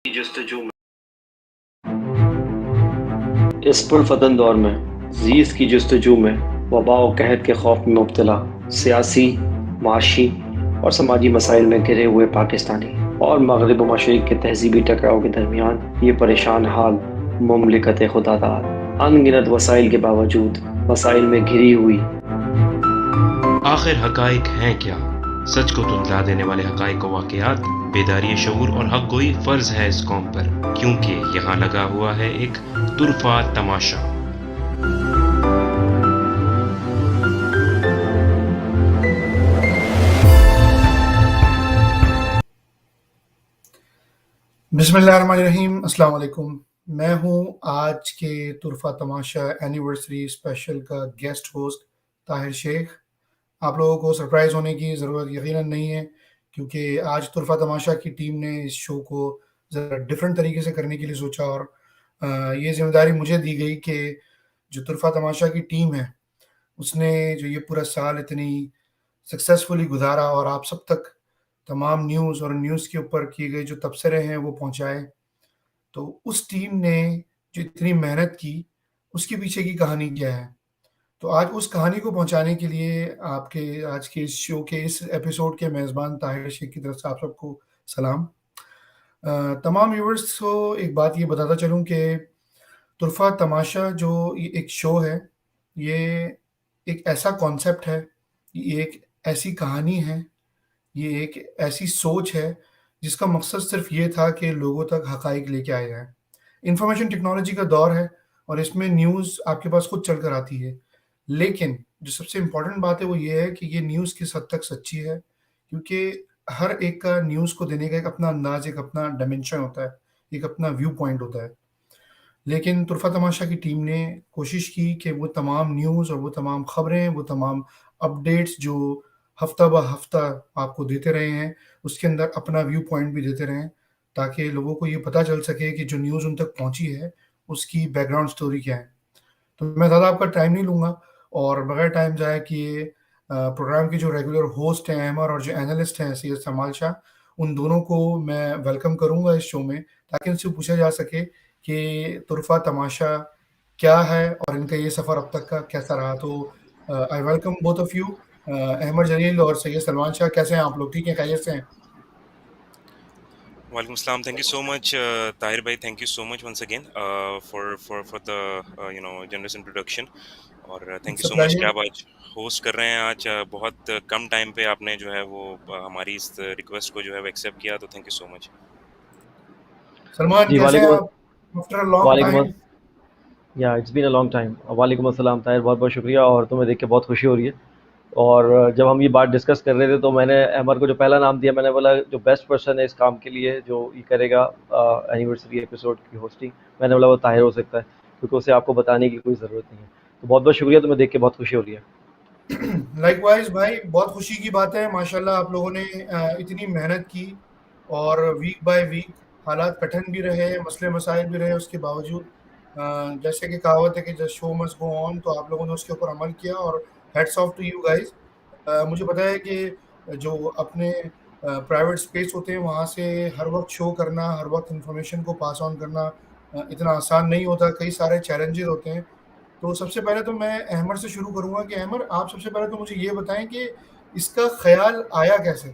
जस्तजू में इस पुरफतन दौर में जीस की जस्तजू में वबा और कहत के खौफ में मुब्तला सियासी, माशी और समाजी मसाइल में घिरे हुए पाकिस्तानी और मगरब व मशरिक़ के तहजीबी टकराव के दरमियान ये परेशान हाल मुमलिकत खुदादाद अनगिनत वसाइल के बावजूद वसाइल में घिरी हुई। आखिर हकाइक हैं क्या? सच को धुंधला देने वाले हकाइक व वाक़यात, बेदारी शऊर और हक गोई फ़र्ज़ है इस कौम पर, क्योंकि यहाँ लगा हुआ है एक तुरफ़ा तमाशा। बिस्मिल्लाहिर्रहमानिर्रहीम, अस्सलाम वालेकुम। मैं हूँ आज के तुरफ़ा तमाशा एनिवर्सरी स्पेशल का गेस्ट होस्ट ताहिर शेख। आप लोगों को सरप्राइज़ होने की ज़रूरत यकीनन नहीं है, क्योंकि आज तुरफ़ा तमाशा की टीम ने इस शो को ज़रा डिफरेंट तरीके से करने के लिए सोचा और ये ज़िम्मेदारी मुझे दी गई कि जो तुरफ़ा तमाशा की टीम है, उसने जो ये पूरा साल इतनी सक्सेसफुली गुज़ारा और आप सब तक तमाम न्यूज़ और न्यूज़ के ऊपर किए गए जो तबसरे हैं वो पहुँचाए। तो उस टीम ने जो इतनी मेहनत की, उसके पीछे की कहानी क्या है? तो आज उस कहानी को पहुँचाने के लिए आपके आज के इस शो के इस एपिसोड के मेज़बान ताहिर शेख की तरफ से आप सबको सलाम। तमाम व्यूअर्स को एक बात ये बताता चलूँ कि तुरफ़ा तमाशा जो ये एक शो है, ये एक ऐसा कॉन्सेप्ट है, ये एक ऐसी कहानी है, ये एक ऐसी सोच है, जिसका मकसद सिर्फ़ ये था कि लोगों तक हक़ाइक़ लेके आया जाए। इन्फॉर्मेशन टेक्नोलॉजी का दौर है और इसमें न्यूज़ आपके पास खुद चल कर आती है। लेकिन जो सबसे इम्पोर्टेंट बात है वो ये है कि ये न्यूज़ किस हद तक सच्ची है, क्योंकि हर एक का न्यूज़ को देने का एक अपना अंदाज़, एक अपना डायमेंशन होता है, एक अपना व्यू पॉइंट होता है। लेकिन तुरफ़ा तमाशा की टीम ने कोशिश की कि वो तमाम न्यूज़ और वो तमाम खबरें, वो तमाम अपडेट्स जो हफ़्ता ब हफ़्ता आपको देते रहे हैं, उसके अंदर अपना व्यू पॉइंट भी देते रहें, ताकि लोगों को ये पता चल सके कि जो न्यूज़ उन तक पहुँची है, उसकी बैकग्राउंड स्टोरी क्या है। तो मैं ज़्यादा आपका टाइम नहीं लूँगा और बगैर टाइम ज़ाया किए प्रोग्राम के जो रेगुलर होस्ट हैं अहमर और जो एनालिस्ट हैं सैयद समाल शाह, उन दोनों को मैं वेलकम करूँगा इस शो में, ताकि उनसे पूछा जा सके कि तुरफ़ा तमाशा क्या है और इनका ये सफ़र अब तक का कैसा रहा। तो I welcome both of you, Ahmed Jaleel और सैयद सलमान शाह। कैसे हैं आप लोग? ठीक हैं, खैरियत से हैं? Walaikum Assalam. Thank you so much, Tahir bhai. Thank you so much once again for the generous introduction. और thank you it's a so much कि प्लेज़र। आप आज होस्ट कर रहे हैं। आज बहुत कम टाइम पे आपने जो है वो हमारी इस रिक्वेस्ट को जो है वो एक्सेप्ट किया, तो thank you so much. Salman ji कैसे हैं वालेकुम आप? आफ्टर अ लॉन्ग वालेकुम time. Yeah it's been a long time. वालेकुम अस्सलाम ताहिर, बहुत बहुत शुक्रिया और तुम्हें देख के बहुत खुशी हो रही है। और जब हम ये बात डिस्कस कर रहे थे तो मैंने अहमद को जो पहला नाम दिया, मैंने बोला जो बेस्ट पर्सन है इस काम के लिए जो ये करेगा एनिवर्सरी एपिसोड की होस्टिंग, मैंने बोला वो ताहिर हो सकता है, क्योंकि उसे आपको बताने की कोई ज़रूरत नहीं है। तो बहुत बहुत शुक्रिया, तुम्हें देख के बहुत खुशी हो रही है। लाइकवाइज भाई, बहुत खुशी की बात है। माशाल्लाह आप लोगों ने इतनी मेहनत की और वीक बाय वीक हालात कठिन भी रहे, मसले मसाइल भी रहे, उसके बावजूद जैसे कि कहावत है कि the show must go on, तो आप लोगों ने उसके ऊपर अमल किया और hats off to you guys. मुझे पता है कि जो अपने प्राइवेट स्पेस होते हैं वहाँ से हर वक्त शो करना, हर वक्त इंफॉर्मेशन को पास ऑन करना इतना आसान नहीं होता, कई सारे चैलेंजेस होते हैं। तो सबसे पहले तो मैं अहमद से शुरू करूँगा कि अहमद, आप सबसे पहले तो मुझे ये बताएँ कि इसका ख़्याल आया कैसे?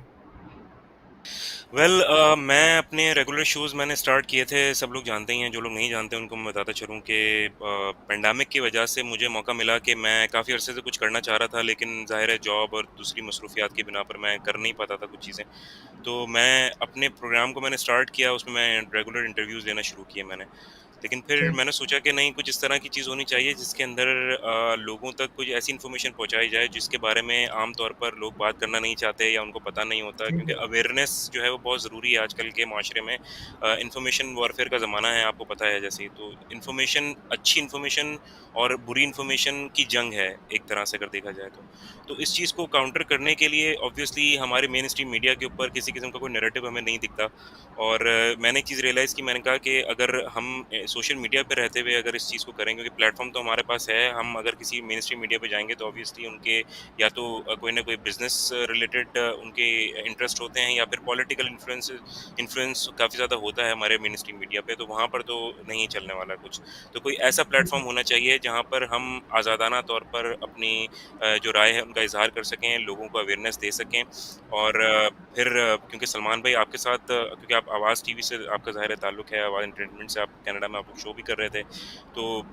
वेल मैं अपने रेगुलर शोज़ मैंने स्टार्ट किए थे, सब लोग जानते ही हैं। जो लोग नहीं जानते उनको मैं बताता चलूँ कि पेंडेमिक की वजह से मुझे मौका मिला कि मैं काफ़ी अरसे से कुछ करना चाह रहा था, लेकिन ज़ाहिर है जॉब और दूसरी मसरूफ़ियात की बिना पर मैं कर नहीं पाता था कुछ चीज़ें। तो मैं अपने प्रोग्राम को मैंने स्टार्ट किया, उसमें मैं रेगुलर इंटरव्यूज़ लेना शुरू किए मैंने। लेकिन फिर ठीक। मैंने सोचा कि नहीं, कुछ इस तरह की चीज़ होनी चाहिए जिसके अंदर लोगों तक कुछ ऐसी इन्फॉर्मेशन पहुँचाई जाए जिसके बारे में आम तौर पर लोग बात करना नहीं चाहते या उनको पता नहीं होता, ठीक क्योंकि है। अवेयरनेस जो है वो बहुत ज़रूरी है आजकल के माशरे में। इन्फॉर्मेशन वॉरफेयर का ज़माना है, आपको पता है जैसे ही। तो इन्फॉर्मेशन, अच्छी इन्फॉर्मेशन और बुरी इन्फॉर्मेशन की जंग है एक तरह से अगर देखा जाए तो। तो इस चीज़ को काउंटर करने के लिए ऑब्वियसली हमारे मेन स्ट्रीम मीडिया के ऊपर किसी किस्म का कोई नैरेटिव हमें नहीं दिखता। और मैंने एक चीज़ रियलाइज़ की, मैंने कहा कि अगर हम सोशल मीडिया पे रहते हुए अगर इस चीज़ को करें, क्योंकि प्लेटफॉर्म तो हमारे पास है, हम अगर किसी मेन स्ट्रीम मीडिया पे जाएंगे तो ऑब्वियसली उनके या तो कोई ना कोई बिजनेस रिलेटेड उनके इंटरेस्ट होते हैं, या फिर पॉलिटिकल इन्फ्लुएंस काफ़ी ज़्यादा होता है हमारे मेन स्ट्रीम मीडिया पे, तो वहाँ पर तो नहीं चलने वाला कुछ। तो कोई ऐसा प्लेटफॉर्म होना चाहिए जहाँ पर हम आज़ादाना तौर पर अपनी जो राय है उनका इजहार कर सकें, लोगों को अवेयरनेस दे सकें। और फिर क्योंकि सलमान भाई आपके साथ क्योंकि आप आवाज़ टीवी से आपका ज़ाहिर है ताल्लुक़ है, आवाज़ एंटरटेनमेंट से आप कनाडा में आप लोग शो भी कर रहे थे, तो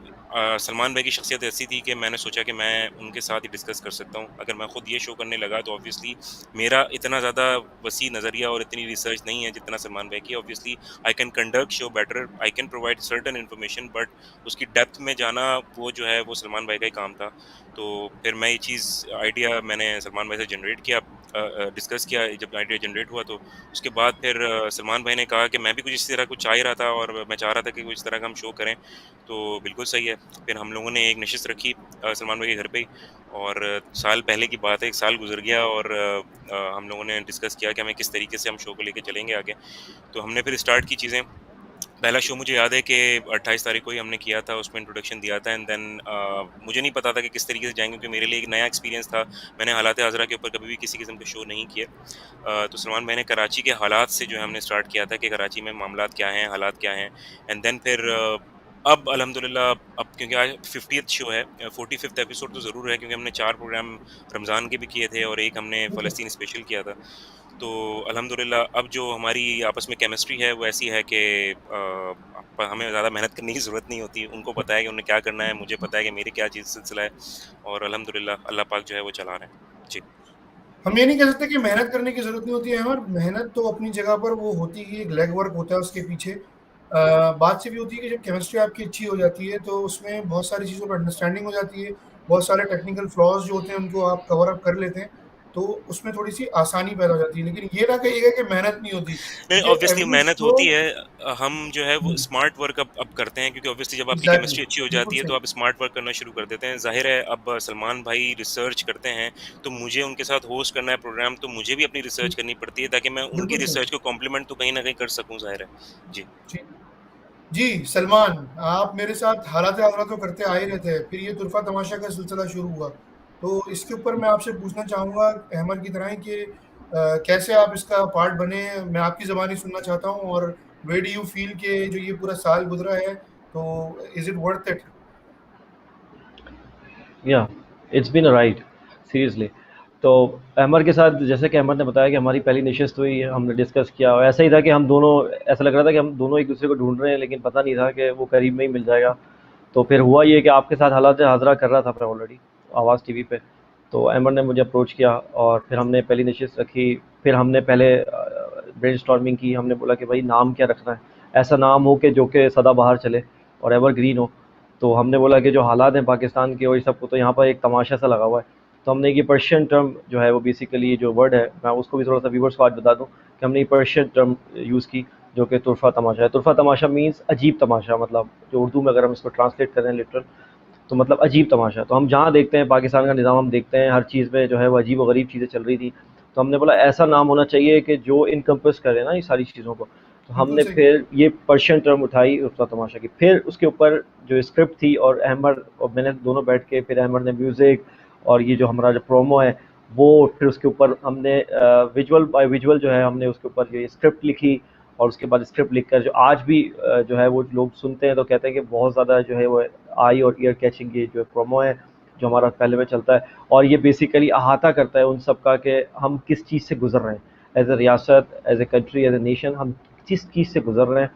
सलमान भाई की शख्सियत ऐसी थी कि मैंने सोचा कि मैं उनके साथ ही डिस्कस कर सकता हूँ। अगर मैं खुद ये शो करने लगा तो ऑब्वियसली मेरा इतना ज़्यादा वसी नज़रिया और इतनी रिसर्च नहीं है जितना सलमान भाई की। Obviously I can conduct show better, I can provide certain information, but उसकी डेप्थ में जाना वो जो है वो सलमान भाई का ही काम था। तो फिर मैं ये चीज़ आइडिया मैंने सलमान भाई से जनरेट किया, डिस्कस किया। जब आइडिया जनरेट हुआ तो उसके बाद फिर सलमान भाई ने कहा कि मैं भी कुछ इसी तरह कुछ चाह ही रहा था और मैं चाह रहा था कि कुछ इस तरह का हम शो करें, तो बिल्कुल सही है। फिर हम लोगों ने एक नशिस्त रखी सलमान भाई के घर पे ही, और साल पहले की बात है, 1 साल गुजर गया और हम लोगों ने डिस्कस किया कि हमें किस तरीके से हम शो को लेके चलेंगे आगे। तो हमने फिर स्टार्ट की चीज़ें। पहला शो मुझे याद है कि 28 तारीख को ही हमने किया था, उसमें इंट्रोडक्शन दिया था, एंड देन मुझे नहीं पता था कि किस तरीके से जाएंगे, क्योंकि मेरे लिए एक नया एक्सपीरियंस था। मैंने हालात हाज़रा के ऊपर कभी भी किसी किस्म के शो नहीं किए। तो सलमान भाई ने कराची के हालात से जो है हमने स्टार्ट किया था कि कराची में मामलात क्या हैं, हालात क्या हैं, एंड देन फिर अब अल्हम्दुलिल्लाह अब क्योंकि आज 50th शो है, 45th एपिसोड तो ज़रूर है, क्योंकि हमने 4 प्रोग्राम रमज़ान के भी किए थे और एक हमने फ़लस्तीन स्पेशल किया था। तो अल्हम्दुलिल्लाह अब जो हमारी आपस में केमिस्ट्री है वो ऐसी है कि हमें ज़्यादा मेहनत करने की ज़रूरत नहीं होती। उनको पता है कि उन्हें क्या करना है, मुझे पता है कि मेरी क्या चीज़ सिलसिला है, और अल्हम्दुलिल्लाह अल्लाह पाक जो है वो चला रहे हैं। जी। हम ये नहीं कह सकते कि मेहनत करने की ज़रूरत नहीं होती है, और मेहनत तो अपनी जगह पर वो होती ही, एक लेग वर्क होता है उसके पीछे। बात से भी होती है कि जब केमिस्ट्री आपकी अच्छी हो जाती है तो उसमें बहुत सारी चीज़ों पर अंडरस्टैंडिंग हो जाती है, बहुत सारे टेक्निकल फ्लॉज़ जो होते हैं उनको आप कवर अप कर लेते हैं, तो उसमें थोड़ी-सी आसानी पैदा हो जाती है। लेकिन ये ना कहिएगा कि मेहनत नहीं होती। नहीं, ये ऑब्वियसली एवरी मेहनत शो। होती है। हम जो है वो हुँ, स्मार्ट वर्क अब करते हैं, क्योंकि ऑब्वियसली जब आपकी एग्ज़ैक्टली, केमिस्ट्री अच्छी हो बिल्कुल जाती है तो सही। आप स्मार्ट वर्क करना शुरू कर देते हैं। ज़ाहिर है अब सलमान भाई रिसर्च करते हैं, तो मुझे उनके साथ होस्ट करना है प्रोग्राम, तो मुझे भी अपनी रिसर्च करनी पड़ती है ताकि मैं उनकी बिल्कुल सही। रिसर्च को कॉम्प्लीमेंट तो कहीं न कहीं कर सकूँ, ज़ाहिर है। जी। जी। जी, सलमान, आप मेरे साथ हालात-ए-हाज़रा तो करते आ ही रहते हैं, फिर ये तुरफ़ा तमाशा का सिलसिला शुरू हुआ। तो इसके ऊपर मैं आपसे पूछना चाहूँगा अहमद की तरह ही कि कैसे आप इसका पार्ट बने? मैं आपकी ज़बानी सुनना चाहता हूँ, और वेयर डू यू फ़ील कि जो ये पूरा साल गुज़रा है, तो इज़ इट वर्थ इट? या it's been a ride, seriously. तो अहमद के साथ जैसे कि अहमद ने बताया कि हमारी पहली नशिस्त हुई, हमने डिस्कस किया, और ऐसा ही था कि हम दोनों, ऐसा लग रहा था कि हम दोनों एक दूसरे को ढूंढ रहे हैं, लेकिन पता नहीं था कि वो करीब में ही मिल जाएगा। तो फिर हुआ ये कि आपके साथ हालात हाज़रा कर रहा था मैं ऑलरेडी आवाज़ टीवी पे। तो अहमद ने मुझे अप्रोच किया और फिर हमने पहली नशिस्त रखी। फिर हमने पहले ब्रेनस्टॉर्मिंग की। हमने बोला कि भाई नाम क्या रखना है, ऐसा नाम हो कि जो कि सदाबहार चले और एवरग्रीन हो। तो हमने बोला कि जो हालात हैं पाकिस्तान के और ये सब को, तो यहाँ पर एक तमाशा सा लगा हुआ है। तो हमने ये पर्शियन टर्म जो है वो बेसिकली जो वर्ड है, मैं उसको भी थोड़ा सा व्यूवर्स को आज बता दूँ कि हमने ये पर्शियन टर्म यूज़ की, जो कि तुरफ़ा तमाशा है। तुरफ़ा तमाशा मीन्स अजीब तमाशा, मतलब जो उर्दू में अगर हम इसको ट्रांसलेट करें लिटरल, तो मतलब अजीब तमाशा। तो हम जहाँ देखते हैं पाकिस्तान का निज़ाम, हम देखते हैं हर चीज़ में जो है वो अजीब व गरीब चीज़ें चल रही थी। तो हमने बोला ऐसा नाम होना चाहिए कि जो इनकम्पस करे ना ये सारी चीज़ों को। तो बिल्कुल हमने सही। फिर ये पर्शियन टर्म उठाई उसका तमाशा की। फिर उसके ऊपर जो स्क्रिप्ट थी, और अहमद और मैंने दोनों बैठ के, फिर अहमद ने म्यूज़िक और ये जो हमारा जो प्रोमो है वो, फिर उसके ऊपर हमने विजुअल बाय विजुअल जो है हमने उसके ऊपर ये स्क्रिप्ट लिखी। और उसके बाद स्क्रिप्ट लिखकर जो आज भी जो है वो लोग सुनते हैं तो कहते हैं कि बहुत ज़्यादा जो है वो आई और ईयर कैचिंग ये जो प्रोमो है जो हमारा पहले में चलता है। और ये बेसिकली अहाता करता है उन सब का कि हम किस चीज़ से गुजर रहे हैं एज ए रियासत, as a country, as a nation, हम किस चीज़ से गुजर रहे हैं,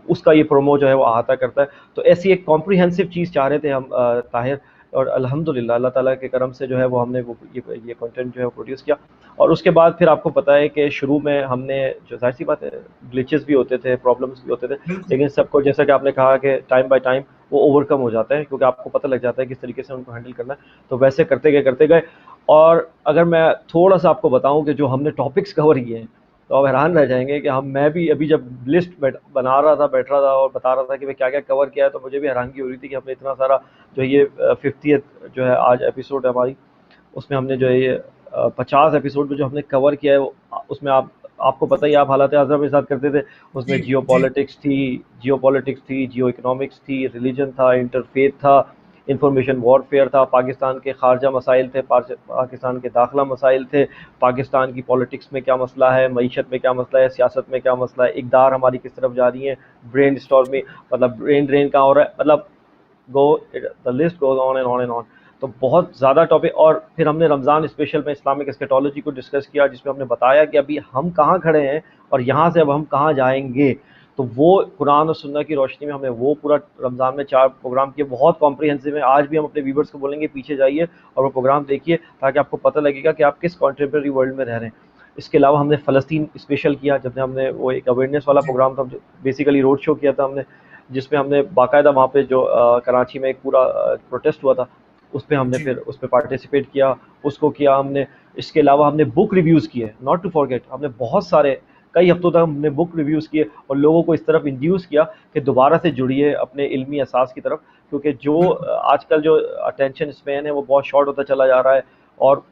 उसका ये प्रोमो जो है वो अहाता करता है। तो ऐसी एक कॉम्प्रिहेंसिव चीज़ चाह रहे थे हम ताहिर, और अल्हम्दुलिल्लाह अल्लाह ताला के करम से जो है वो हमने वो ये कंटेंट जो है प्रोड्यूस किया। और उसके बाद फिर आपको पता है कि शुरू में हमने, जो ज़ाहिर सी बात है, ग्लिचेस भी होते थे, प्रॉब्लम्स भी होते थे, बिल्कुल। लेकिन सबको जैसा कि आपने कहा कि टाइम बाय टाइम वो ओवरकम हो जाता है, क्योंकि आपको पता लग जाता है किस तरीके से उनको हैंडल करना है। तो वैसे करते गए। और अगर मैं थोड़ा सा आपको बताऊं कि जो हमने टॉपिक्स कवर किए हैं, तो आप हैरान रह जाएंगे कि मैं भी अभी जब लिस्ट बना रहा था, बैठ रहा था और बता रहा था कि मैं क्या क्या कवर किया है, तो मुझे भी हैरानगी हो रही थी कि हमने इतना सारा, जो ये 50th जो है आज एपिसोड है हमारी, उसमें हमने जो है ये 50 एपिसोड में जो हमने कवर किया है वो, उसमें आप आपको पता ही, आप हालात आज़रा के साथ करते थे, जी उसमें जी जियो पॉलिटिक्स थी, जियो इकोनॉमिक्स थी, रिलीजन था, इंटरफेथ था, इंफॉर्मेशन वॉरफेयर था, पाकिस्तान के खारजा मसाइल थे, पाकिस्तान के दाखिला मसाइल थे, पाकिस्तान की पॉलिटिक्स में क्या मसला है, मीशत में क्या मसला है, सियासत में क्या मसला है, इकदार हमारी किस तरफ जा रही है, ब्रेन स्टॉर्मिंग, मतलब ब्रेन ड्रेन कहाँ हो रहा है, मतलब go the list goes on and on and on. तो बहुत ज़्यादा टॉपिक। और फिर हमने रमज़ान स्पेशल में इस्लामिक एस्केटोलॉजी को डिस्कस किया, जिसमें हमने बताया कि अभी हम कहाँ खड़े हैं और यहाँ से अब हम कहाँ जाएंगे। तो वो कुरान और सुन्नत की रोशनी में हमने वो पूरा रमज़ान में 4 प्रोग्राम किए, बहुत कॉम्प्रिहेंसिव है। आज भी हम अपने व्यूवर्स को बोलेंगे पीछे जाइए और वो प्रोग्राम देखिए, ताकि आपको पता लगेगा कि आप किस कॉन्टेम्प्रेरी वर्ल्ड में रह रहे हैं। इसके अलावा हमने फ़लस्तीन स्पेशल किया, जब हमने वो एक अवेयरनेस वाला जी प्रोग्राम था, बेसिकली रोड शो किया था हमने, जिसमें हमने बाकायदा वहाँ पे जो कराची में एक पूरा प्रोटेस्ट हुआ था, उस पे हमने जी फिर उस पे पार्टिसिपेट किया, उसको किया हमने। इसके अलावा हमने बुक रिव्यूज़ किए, नॉट टू फॉरगेट, हमने बहुत सारे कई हफ्तों तक हमने बुक रिव्यूज़ किए और लोगों को इस तरफ इंड्यूस किया कि दोबारा से जुड़िए अपने इल्मी असास की तरफ, क्योंकि जो बिल्कुल आजकल जो अटेंशन स्पैन है वो बहुत शॉर्ट होता चला जा रहा है। और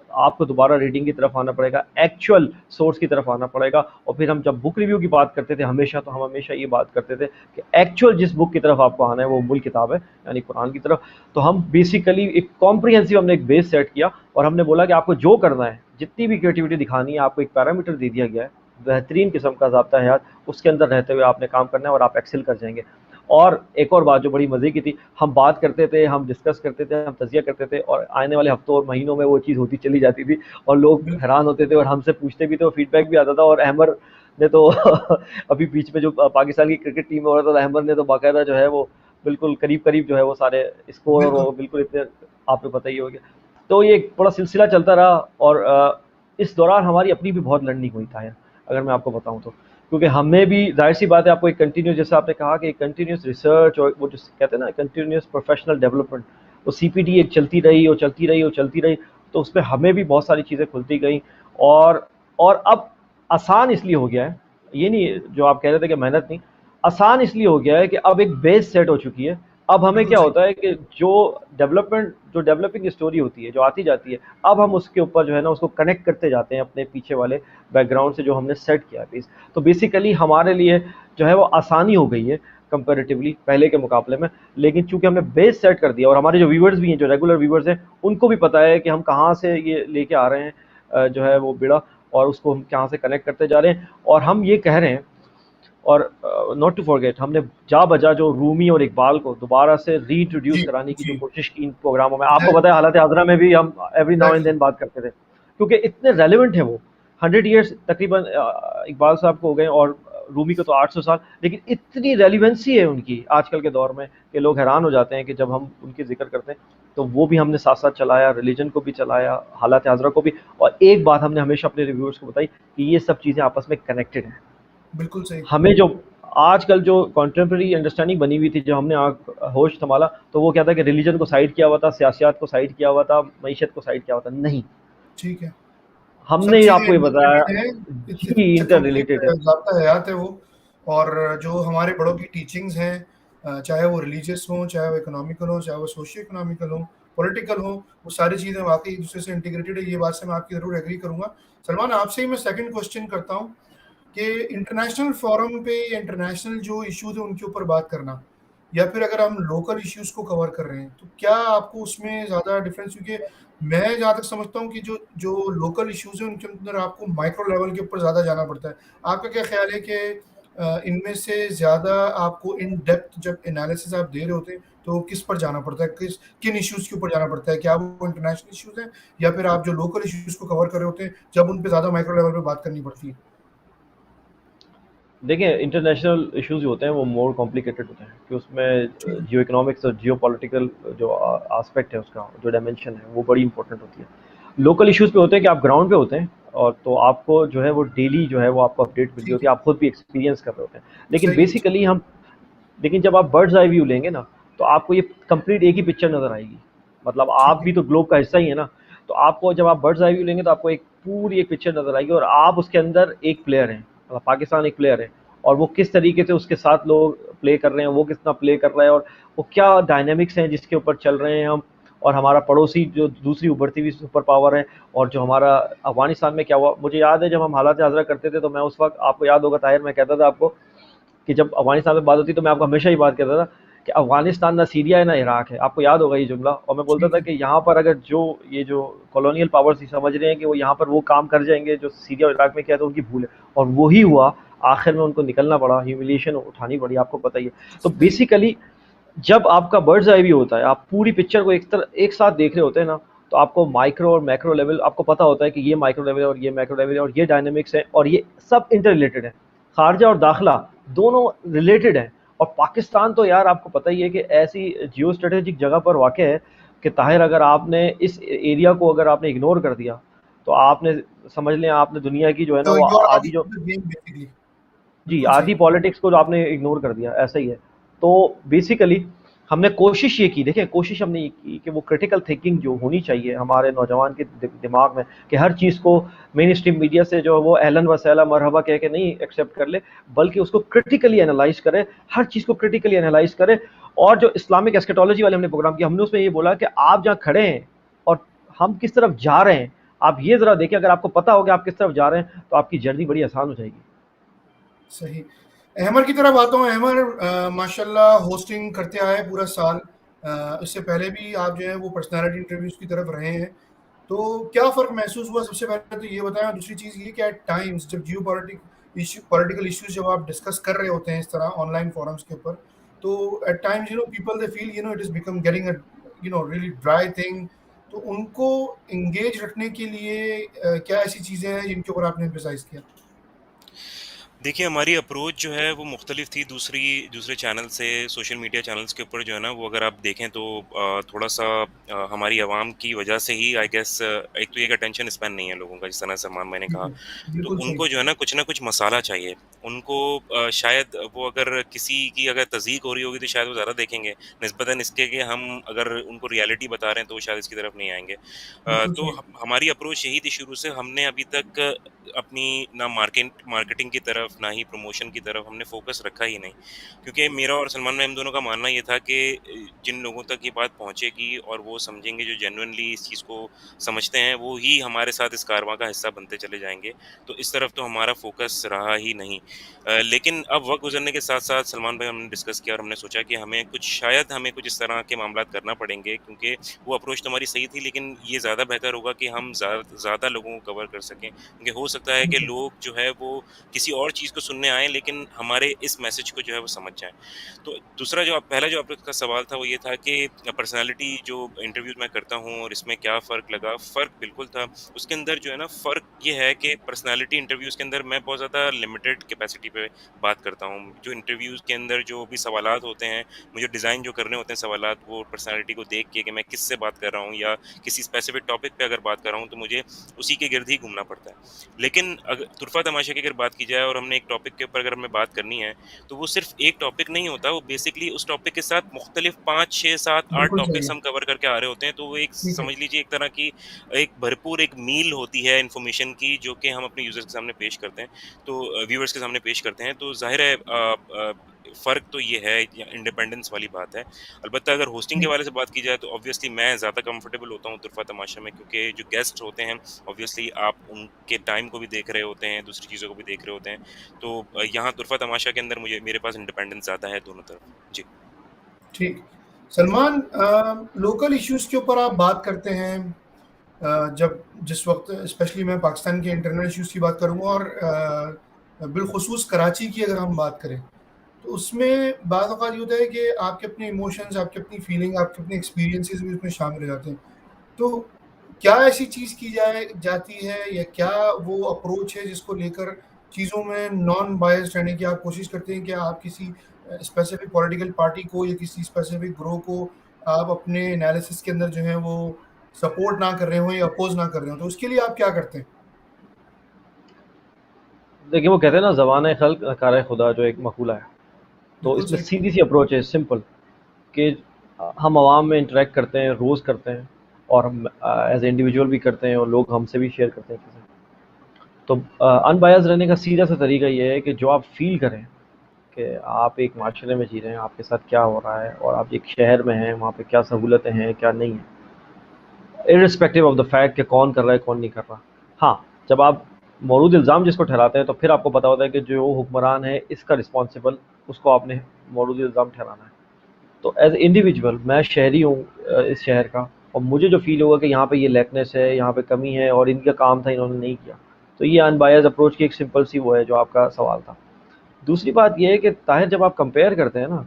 आपको दोबारा रीडिंग की तरफ आना पड़ेगा, एक्चुअल सोर्स की तरफ आना पड़ेगा। और फिर हम जब बुक रिव्यू की बात करते थे हमेशा, तो हम हमेशा ये बात करते थे कि एक्चुअल जिस बुक की तरफ आपको आना है वो मूल किताब है, यानी कुरान की तरफ। तो हम बेसिकली एक कॉम्प्रिहेंसिव हमने एक बेस सेट किया और हमने बोला कि आपको जो करना है, जितनी भी क्रिएटिविटी दिखानी है, आपको एक पैरामीटर दे दिया गया है, बेहतरीन किस्म का ज़ाब्ता हयात, उसके अंदर रहते हुए आपने काम करना है और आप एक्सेल कर जाएंगे। और एक और बात जो बड़ी मज़े की थी, हम बात करते थे, हम डिस्कस करते थे, हम तजिया करते थे, और आने वाले हफ्तों और महीनों में वो चीज़ होती चली जाती थी और लोग बिल्कुल हैरान होते थे और हमसे पूछते भी थे और फीडबैक भी आता था। और अहमर ने तो अभी बीच में जो पाकिस्तान की क्रिकेट टीम में हो रहा था, अहमर ने तो बाकायदा जो है वो बिल्कुल करीब करीब जो है वो सारे स्कोर, और बिल्कुल वो बिल्कुल इतने, आपको पता ही हो गया। तो ये एक बड़ा सिलसिला चलता रहा। और इस दौरान हमारी अपनी भी बहुत लर्निंग हुई था यार, अगर मैं आपको बताऊं तो, क्योंकि हमें भी जाहिर सी बात है, आपको एक कंटिन्यूस, जैसे आपने कहा कि एक कंटिन्यूस रिसर्च और वो जो कहते हैं ना कंटिन्यूस प्रोफेशनल डेवलपमेंट, वो सीपीडी एक चलती रही और चलती रही और चलती रही। तो उसमें हमें भी बहुत सारी चीज़ें खुलती गई। और और अब आसान इसलिए हो गया है, ये नहीं जो आप कह रहे थे कि मेहनत नहीं, आसान इसलिए हो गया है कि अब एक बेस सेट हो चुकी है। अब हमें बिल्कुल क्या सही होता है कि जो डेवलपिंग स्टोरी होती है, जो आती जाती है, अब हम उसके ऊपर जो है ना उसको कनेक्ट करते जाते हैं अपने पीछे वाले बैकग्राउंड से जो हमने सेट किया है। तो बेसिकली हमारे लिए जो है वो आसानी हो गई है कंपैरेटिवली पहले के मुकाबले में। लेकिन चूंकि हमने बेस सेट कर दिया और हमारे जो व्यूवर्स भी हैं, जो रेगुलर व्यूवर्स हैं, उनको भी पता है कि हम कहाँ से ये लेके आ रहे हैं, जो है वो बिड़ा, और उसको हम कहाँ से कनेक्ट करते जा रहे हैं। और हम ये कह रहे हैं, और नॉट टू फॉरगेट, हमने जा बजा जो रूमी और इकबाल को दोबारा से रीइंट्रोड्यूस जी कराने की जो जी कोशिश की इन प्रोग्रामों में, आपको पता है हालत आजरा में भी हम every now and exactly then बात करते थे, क्योंकि इतने रेलिवेंट है वो। 100 ईयर्स तकरीबन इकबाल साहब को हो गए और रूमी को तो 800 साल, लेकिन इतनी रेलिवेंसी है उनकी आजकल के दौर में कि लोग हैरान हो जाते हैं कि जब हम उनकी जिक्र करते हैं। तो वो भी हमने साथ साथ चलाया, रिलीजन को भी चलाया, हालात आजरा को भी। और एक बात हमने हमेशा अपने रिव्यूअर्स को बताई कि ये सब चीज़ें आपस में कनेक्टेड हैं। बिल्कुल सही हमें जो आजकल जो कॉन्टेम्प्रेरी अंडरस्टैंडिंग बनी हुई थी, जो हमने होश संभाला, तो वो क्या था कि रिलीजन को साइड किया हुआ था, सियासियात को साइड किया हुआ था, मीशत को साइड किया हुआ था। नहीं, ठीक है। सब हमने चीज़ें आपको ये बताया, इंटरलिंक्ड हैं। जी it's a inter complete related है। ज़ाब्ता हयात है वो। और जो हमारे बड़ों की टीचिंग्स हैं, चाहे वो रिलीजियस हों, चाहे वो इकोनॉमिकल हों, चाहे वो सोशियो इकोनॉमिकल हों, पॉलिटिकल हों, वो सारी चीज़ें वाक़ई एक-दूसरे से इंटीग्रेटेड है। ये बात से मैं आपकी ज़रूर एग्री करूँगा। सलमान, आपसे ही मैं सेकंड क्वेश्चन करता हूँ कि इंटरनेशनल फोरम पे या इंटरनेशनल जो इश्यूज़ हैं उनके ऊपर बात करना, या फिर अगर हम लोकल इश्यूज़ को कवर कर रहे हैं, तो क्या आपको उसमें ज़्यादा डिफरेंस, क्योंकि मैं जहाँ तक समझता हूँ कि जो जो लोकल इश्यूज़ हैं उनके अंदर आपको माइक्रो लेवल के ऊपर ज़्यादा जाना पड़ता है। आपका क्या ख़्याल है कि इनमें से ज़्यादा आपको इन डेप्थ जब एनालिसिस आप दे रहे होते हैं, तो किस पर जाना पड़ता है? किन इश्यूज़ के ऊपर जाना पड़ता है? क्या वो इंटरनेशनल इश्यूज़ हैं, या फिर आप जो लोकल इश्यूज़ को कवर कर रहे होते हैं, जब उन पे ज़्यादा माइक्रो लेवल पे बात करनी पड़ती है? देखिए, इंटरनेशनल इश्यूज जो होते हैं वो मोर कॉम्प्लिकेटेड होते हैं, कि उसमें ठीक है। जियो इकोनॉमिक्स और जियो पॉलिटिकल जो आस्पेक्ट है, उसका जो डायमेंशन है वो बड़ी इंपॉर्टेंट होती है। लोकल इश्यूज पे होते हैं कि आप ग्राउंड पे होते हैं, और तो आपको जो है वो डेली जो है वो आपको अपडेट मिल रही ठीक होती है। है, आप खुद भी एक्सपीरियंस कर रहे होते हैं। लेकिन सही है। बेसिकली हम, लेकिन जब आप बर्ड्स आई व्यू लेंगे ना, तो आपको ये कंप्लीट एक ही पिक्चर नजर आएगी। मतलब आप ठीक है। भी तो ग्लोब का हिस्सा ही है ना। तो आपको जब आप बर्ड्स आई व्यू लेंगे तो आपको एक पूरी एक पिक्चर नजर आएगी, और आप उसके अंदर एक प्लेयर हैं, मतलब पाकिस्तान एक प्लेयर है, और वो किस तरीके से उसके साथ लोग प्ले कर रहे हैं, वो कितना प्ले कर रहा है, और वो क्या डायनेमिक्स हैं जिसके ऊपर चल रहे हैं हम। और हमारा पड़ोसी जो दूसरी उभरती हुई सुपर पावर है, और जो हमारा अफगानिस्तान में क्या हुआ, मुझे याद है जब हम हालात हाज़िरा करते थे तो मैं उस वक़्त, आपको याद होगा ताहिर, मैं कहता था आपको कि जब अफगानिस्तान में बात होती तो मैं आपको हमेशा ही बात कहता था कि अफगानिस्तान ना सीरिया है ना इराक है, आपको याद होगा ये जुमला। और मैं बोलता जी था जी कि यहाँ पर अगर जो ये जो कॉलोनियल पावर्स ही समझ रहे हैं कि वो यहाँ पर वो काम कर जाएंगे जो सीरिया और इराक में किया था, उनकी भूल है। और वही हुआ, आखिर में उनको निकलना पड़ा, ह्यूमिलिएशन उठानी पड़ी, आपको पता ही है। तो सही। बेसिकली जब आपका बर्ड्स आई व्यू होता है, आप पूरी पिक्चर को एक साथ देख रहे होते हैं ना, तो आपको माइक्रो और मैक्रो लेवल आपको पता होता है कि ये माइक्रो लेवल है और ये मैक्रो लेवल है और ये डायनेमिक्स है और ये सब इंटर रिलेटेड है। खारजा और दाखिला दोनों रिलेटेड हैं। और पाकिस्तान तो यार आपको पता ही है कि ऐसी जियो स्ट्रेटेजिक जगह पर वाक़ है कि ताहिर, अगर आपने इस एरिया को अगर आपने इग्नोर कर दिया तो आपने, समझ लें आपने दुनिया की जो है ना तो वो यू आर आधी आउट जो, ऑफ द गेम बेसिकली। जी, बिल्कुल सही। आधी पॉलिटिक्स को जो आपने इग्नोर कर दिया, ऐसा ही है। तो बेसिकली हमने कोशिश ये की, देखें कोशिश हमने ये की कि वो क्रिटिकल थिंकिंग जो होनी चाहिए हमारे नौजवान के दिमाग में, कि हर चीज़ को मेन स्ट्रीम मीडिया से जो है वो अहलन व सहला मरहबा कह के नहीं एक्सेप्ट कर ले, बल्कि उसको क्रिटिकली एनालाइज करे, हर चीज़ को क्रिटिकली एनालाइज करे। और जो इस्लामिक एस्केटोलॉजी वाले हमने प्रोग्राम किया, हमने उसमें ये बोला कि आप जहाँ खड़े हैं और हम किस तरफ जा रहे हैं, आप ये ज़रा देखें। अगर आपको पता हो कि आप किस तरफ जा रहे हैं तो आपकी जर्नी बड़ी आसान हो जाएगी। सही। अहमर की तरफ आता हूँ। अहमर माशाल्लाह होस्टिंग करते आए पूरा साल। इससे पहले भी आप जो है वो पर्सनालिटी इंटरव्यूज की तरफ रहे हैं, तो क्या फ़र्क महसूस हुआ? सबसे पहले तो ये बताएं। और दूसरी चीज़ ये कि एट टाइम्स जब जियो पॉलिटिकल इश्यूज जब आप डिस्कस कर रहे होते हैं इस तरह ऑनलाइन फोरम्स के ऊपर, तो at times people they feel it is become getting a really dry thing. तो उनको एंगेज रखने के लिए क्या ऐसी चीज़ें हैं जिनके ऊपर आपने एम्फसाइज किया? देखिए, हमारी अप्रोच जो है वो मुख्तलिफ थी दूसरे चैनल से, सोशल मीडिया चैनल्स के ऊपर जो है ना, वो अगर आप देखें तो थोड़ा-सा हमारी आवाम की वजह से ही आई गेस, एक तो ये कि अटेंशन स्पैन नहीं है लोगों का, जिस तरह सलमान भाई ने कहा। बिल्कुल, तो बिल्कुल सही। उनको जो है ना कुछ मसाला चाहिए। उनको शायद वो अगर किसी की अगर तज़ीक हो रही होगी तो शायद वो ज़्यादा देखेंगे, निस्बतन इसके कि हम अगर उनको रियलिटी बता रहे हैं तो वो शायद इसकी तरफ नहीं आएँगे। बिल्कुल तो सही। हमारी अप्रोच यही थी शुरू से। हमने अभी तक अपनी ना मार्केटिंग की तरफ ना ही प्रमोशन की तरफ हमने फोकस रखा ही नहीं, क्योंकि मेरा और सलमान भाई हम दोनों का मानना ये था कि जिन लोगों तक ये बात पहुंचेगी और वो समझेंगे, जो जेन्युइनली इस चीज़ को समझते हैं, वो ही हमारे साथ इस कारवां का हिस्सा बनते चले जाएंगे। तो इस तरफ तो हमारा फोकस रहा ही नहीं। लेकिन अब वक्त गुजरने के साथ साथ सलमान भाई हमने डिस्कस किया और हमने सोचा कि हमें कुछ इस तरह के मामला करना पड़ेंगे, क्योंकि वो अप्रोच तो हमारी सही थी, लेकिन ये ज़्यादा बेहतर होगा कि हम ज़्यादा लोगों को कवर कर सकें, क्योंकि हो सकता है कि बिल्कुल। लोग जो है वो किसी और चीज़ को सुनने आएँ, लेकिन हमारे इस मैसेज को जो है वो समझ जाएँ। तो दूसरा पहला जो आपका सवाल था वो ये था कि पर्सनैलिटी जो इंटरव्यूज़ मैं करता हूँ और इसमें क्या फ़र्क लगा? फ़र्क बिल्कुल था। उसके अंदर जो है ना, फ़र्क ये है कि पर्सनैलिटी इंटरव्यूज़ के अंदर मैं बहुत ज़्यादा लिमिटेड कैपेसिटी पे बात करता हूँ। जो इंटरव्यूज़ के अंदर जो भी सवालात होते हैं, मुझे डिज़ाइन जो करने होते हैं सवालात, वो पर्सनैलिटी को देख के कि मैं किससे बात कर रहा हूँ या किसी स्पेसिफ़िक टॉपिक पे अगर बात कर रहा हूँ, तो मुझे उसी के गिर्द ही घूमना पड़ता है। लेकिन अगर तुरफ़ा तमाशा की अगर बात की जाए और हमने एक टॉपिक के ऊपर अगर हमें बात करनी है, तो वो सिर्फ़ एक टॉपिक नहीं होता, वो बेसिकली उस टॉपिक के साथ मुख्तलिफ 5, 6, 7, 8 बिल्कुल सही टॉपिक्स है। हम कवर करके आ रहे होते हैं। तो वो एक, ठीक है। समझ लीजिए, एक तरह की एक भरपूर एक मील होती है इन्फॉर्मेशन की, जो कि हम अपने यूज़र्स के सामने पेश करते हैं, तो व्यूअर्स के सामने पेश करते हैं। तो ज़ाहिर है फ़र्क तो ये है, या इंडिपेंडेंस वाली बात है। अलबत्ता अगर होस्टिंग के ठीक। हवाले से बात की जाए तो ऑब्वियसली मैं ज़्यादा कंफर्टेबल होता हूँ तुरफ़ा तमाशा में, क्योंकि जो गेस्ट होते हैं ऑब्वियसली आप उनके टाइम को भी देख रहे होते हैं, दूसरी चीज़ों को भी देख रहे होते हैं। तो यहाँ तुरफ़ा तमाशा के अंदर मेरे पास इंडिपेंडेंस ज़्यादा है दोनों तरफ। जी। ठीक। सलमान, लोकल इश्यूज़ के ऊपर आप बात करते हैं, जब जिस वक़्त स्पेशली मैं पाकिस्तान के इंटरनल इश्यूज़ की बात करूँगा और बिलख़ुसूस कराची की अगर हम बात करें, तो उसमें बाज़ औक़ात ये होता है कि आपके अपने इमोशंस, आपकी अपनी फीलिंग, आपके अपने एक्सपीरियंसेस भी उसमें शामिल हो जाते हैं। तो क्या ऐसी चीज़ की जाती है, या क्या वो अप्रोच है जिसको लेकर चीज़ों में नॉन बायस्ड रहने की आप कोशिश करते हैं कि आप किसी स्पेसिफिक पॉलिटिकल पार्टी को या किसी स्पेसिफिक ग्रुप को आप अपने एनालिसिस के अंदर जो है वो सपोर्ट ना कर रहे हो या अपोज ना कर रहे हो, तो उसके लिए आप क्या करते हैं? देखिए वो कहते हैं ना, ज़बान खल्क कार खुदा, जो एक मकूला है। तो बिल्कुल इसमें सही। सीधी सी अप्रोच है, सिंपल, कि हम आवाम में इंटरेक्ट करते हैं, रोज़ करते हैं, और हम एज ए इंडिविजुअल भी करते हैं और लोग हमसे भी शेयर करते हैं चीज़ें। तो अनबायस्ड रहने का सीधा सा तरीका ये है कि जो आप फील करें कि आप एक माशरे में जी रहे हैं, आपके साथ क्या हो रहा है, और आप एक शहर में हैं, वहाँ पे क्या सहूलतें हैं क्या नहीं है, इर्रिस्पेक्टिव ऑफ द फैक्ट कि कौन कर रहा है कौन नहीं कर रहा। हाँ, जब आप मौरूद इल्ज़ाम जिसको ठहराते हैं तो फिर आपको पता होता है कि जो हुक्मरान है इसका रिस्पॉन्सिबल, उसको आपने मौरूद इल्ज़ाम ठहराना है। तो एज इंडिविजुअल मैं शहरी हूँ इस शहर का, और मुझे जो फील होगा कि यहाँ पे ये लैकनेस है, यहाँ पे कमी है और इनका काम था इन्होंने नहीं किया, तो ये अनबायस्ड अप्रोच की एक सिंपल सी वो है जो आपका सवाल था। दूसरी बात ये है कि ताहिर जब आप कंपेयर करते हैं ना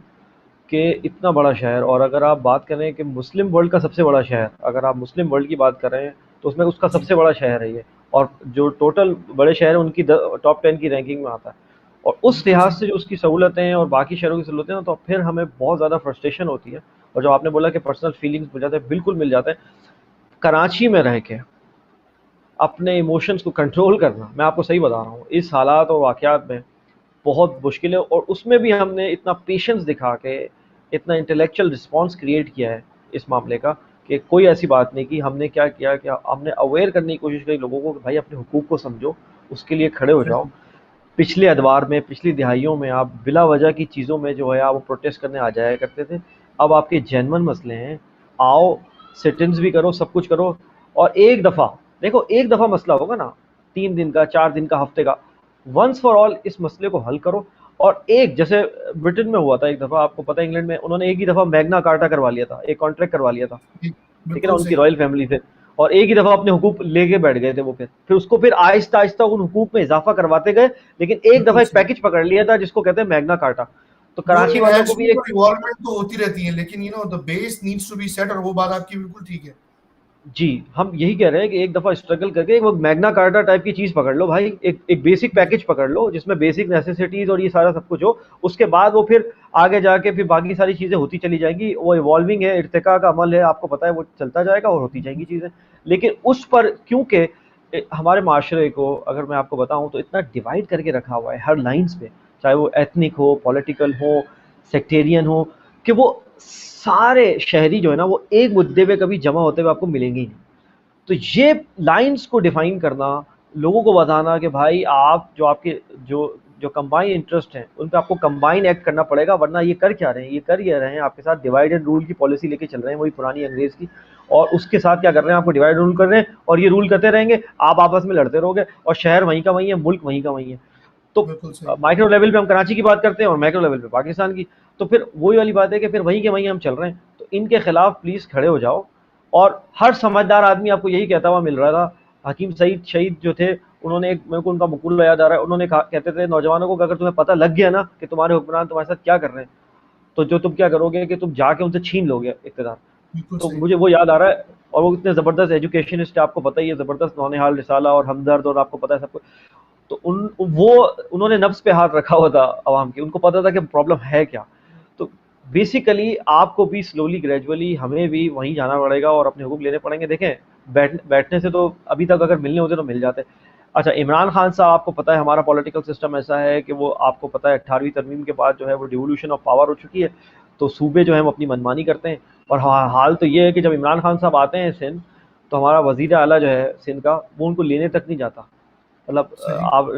कि इतना बड़ा शहर, और अगर आप बात करें कि मुस्लिम वर्ल्ड का सबसे बड़ा शहर, अगर आप मुस्लिम वर्ल्ड की बात कर रहे हैं तो उसमें उसका जी सबसे बड़ा शहर है ये, और जो टोटल बड़े शहर हैं उनकी टॉप 10 की रैंकिंग में आता है, और उस बिल्कुल लिहाज सही। से जो उसकी सहूलतें और बाकी शहरों की सहूलतें हैं, तो फिर हमें बहुत ज़्यादा फ्रस्ट्रेशन होती है। और जो आपने बोला कि पर्सनल फीलिंग्स मिल जाते हैं, बिल्कुल मिल जाते हैं। कराची में रह के अपने इमोशंस को कंट्रोल करना, मैं आपको सही बता रहा हूँ, इस हालात और वाक़यात में बहुत मुश्किल है, और उसमें भी हमने इतना पेशेंस दिखा के इतना इंटेलेक्चुअल रिस्पॉन्स क्रिएट किया है इस मामले का कि कोई ऐसी बात नहीं कि हमने क्या किया कि हमने अवेयर करने की कोशिश करी लोगों को कि भाई अपने हुकूक को समझो, उसके लिए खड़े हो जाओ। पिछले अदवार में, पिछली दिहाइयों में आप बिला वजह की चीज़ों में जो है आप वो प्रोटेस्ट करने आ जाया करते थे। अब आपके जेन्युइन मसले हैं, आओ सिट-इन्स भी करो, सब कुछ करो, और एक दफ़ा देखो, एक दफ़ा मसला होगा ना, 3 दिन का, 4 दिन का, हफ्ते का, वंस फॉर ऑल इस मसले को हल करो। और एक जैसे ब्रिटेन में हुआ था एक दफ़ा, आपको पता है इंग्लैंड में उन्होंने एक ही दफ़ा मैग्ना कार्टा करवा लिया था, एक कॉन्ट्रैक्ट करवा लिया था, जी, ठीक है ना, बिल्कुल उनकी सही। रॉयल फैमिली से, और एक ही दफ़ा अपने हुकूक लेके बैठ गए थे वो, फिर उसको फिर आहिस्ता आहिस्ता उन हुकूक में इजाफा करवाते गए, लेकिन एक दफ़ा बिल्कुल एक सही। पैकेज पकड़ लिया था जिसको कहते हैं मैग्ना कार्टा। तो वो कराची वालों को भी इन्हेंसमेंट एक, और इवॉल्वमेंट तो होती रहती है, लेकिन the base needs to be set, और वो बात आपकी बिल्कुल ठीक है। जी, हम यही कह रहे हैं कि एक दफ़ा स्ट्रगल करके वो मैग्ना कार्टा टाइप की चीज़ पकड़ लो भाई, एक बेसिक जी, पैकेज पकड़ लो जिसमें बेसिक नेसेसिटीज़ और ये सारा सब कुछ हो, उसके बाद वो फिर आगे जाके फिर बाकी सारी चीज़ें होती चली जाएँगी, वो इवॉल्विंग है, इर्तिका का अमल है, आपको पता है वो चलता जाएगा और होती जाएँगी चीज़ें। लेकिन उस पर क्योंकि हमारे माशरे को अगर मैं आपको बताऊँ तो इतना डिवाइड करके रखा हुआ है हर लाइन्स पे, चाहे वो एथनिक हो, पॉलिटिकल हो, सेक्टेरियन हो, कि वो सारे शहरी जो है ना वो एक मुद्दे पे कभी जमा होते हुए आपको मिलेंगे ही नहीं। तो ये लाइंस को डिफाइन करना, लोगों को बताना कि भाई आप जो आपके जो जो कंबाइन इंटरेस्ट हैं उन पे आपको कंबाइन एक्ट करना पड़ेगा, वरना ये कर क्या रहे हैं, ये कर ये रहे हैं आपके साथ डिवाइड एंड रूल की पॉलिसी लेके चल रहे हैं, वही पुरानी अंग्रेज की, और उसके साथ क्या कर रहे हैं, आपको डिवाइड रूल कर रहे हैं, और ये रूल करते रहेंगे, आप आपस में लड़ते रहोगे, और शहर वहीं का वहीं है, मुल्क वहीं का वहीं है। तो बिल्कुल सही। माइक्रो लेवल पे हम कराची की बात करते हैं और मैक्रो लेवल पे पाकिस्तान की, तो फिर वही वाली बात है कि फिर वहीं के वहीं हम चल रहे हैं। तो इनके खिलाफ प्लीज़ खड़े हो जाओ, और हर समझदार आदमी आपको यही कहता हुआ मिल रहा था। हकीम सईद शहीद जो थे, उन्होंने एक, मेरे को उनका मकूला याद आ रहा है, उन्होंने कहा, कहते थे नौजवानों को कि अगर तुम्हें पता लग गया ना कि तुम्हारे हुक्मरान तुम्हारे साथ क्या कर रहे हैं, तो जो तुम क्या करोगे कि तुम जाके उनसे छीन लोगे इक़्तिदार। बिल्कुल तो सही। मुझे वो याद आ रहा है, और वो इतने ज़बरदस्त एजुकेशनिस्ट है, आपको पता ही है, ज़बरदस्त नौनिहाल रिसाला और हमदर्द, और आपको पता है सब कुछ। तो उन्होंने नफ्स पे हाथ रखा हुआ था अवाम के, उनको पता था कि प्रॉब्लम है क्या। तो बेसिकली आपको भी स्लोली ग्रेजुअली हमें भी वहीं जाना पड़ेगा और अपने हुकूक लेने पड़ेंगे। देखें, बैठने से तो अभी तक अगर मिलने होते तो मिल जाते। अच्छा, इमरान खान साहब, आपको पता है हमारा पॉलिटिकल सिस्टम ऐसा है कि वो, आपको पता है 18वीं तरमीम के बाद जो है वो डिवोल्यूशन ऑफ पावर हो चुकी है, तो सूबे जो है वो अपनी मनमानी करते हैं। और हाल तो ये है कि जब इमरान खान साहब आते हैं सिंध, तो हमारा वजीर आला जो है सिंध का, वो उनको लेने तक नहीं जाता। मतलब सही। आप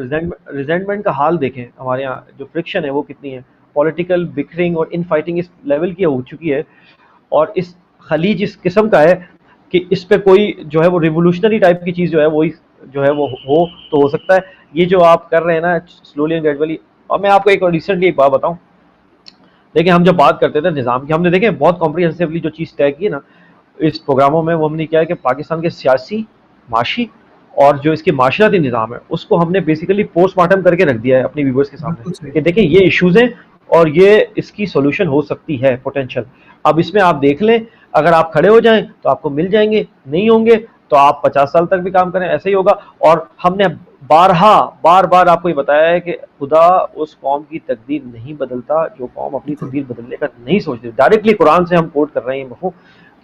रिजेंटमेंट का हाल देखें, हमारे यहाँ जो फ्रिक्शन है वो कितनी है, पॉलिटिकल बिकरिंग और इन फाइटिंग इस लेवल की हो चुकी है, और इस खलीज इस किस्म का है कि इस पे कोई जो है वो रिवोल्यूशनरी टाइप की चीज़ जो है वो जो है वो हो तो हो सकता है। ये जो आप कर रहे हैं ना स्लोली एंड ग्रेजुअली, और मैं आपको एक रिसेंटली एक बात बताऊं, देखिए हम जब बात करते थे निज़ाम की, हमने देखें बहुत कॉम्प्रिहेंसिवली जो चीज़ तय की है ना इस प्रोग्रामों में, वो हमने क्या है कि पाकिस्तान के सियासी, माशी और जो इसके माशरती निज़ाम है उसको हमने बेसिकली पोस्टमार्टम करके रख दिया है अपने व्यूवर्स के सामने बिल्कुल सही। कि देखिए ये इश्यूज हैं और ये इसकी सॉल्यूशन हो सकती है पोटेंशियल। अब इसमें आप देख लें, अगर आप खड़े हो जाएं तो आपको मिल जाएंगे, नहीं होंगे तो आप 50 साल तक भी काम करें, ऐसे ही होगा। और हमने बार बार आपको ये बताया है कि खुदा उस कौम की तकदीर नहीं बदलता जो कौम अपनी बिल्कुल। तकदीर बदलने का नहीं सोचती। डायरेक्टली कुरान से हम कोट कर रहे हैं मफहूम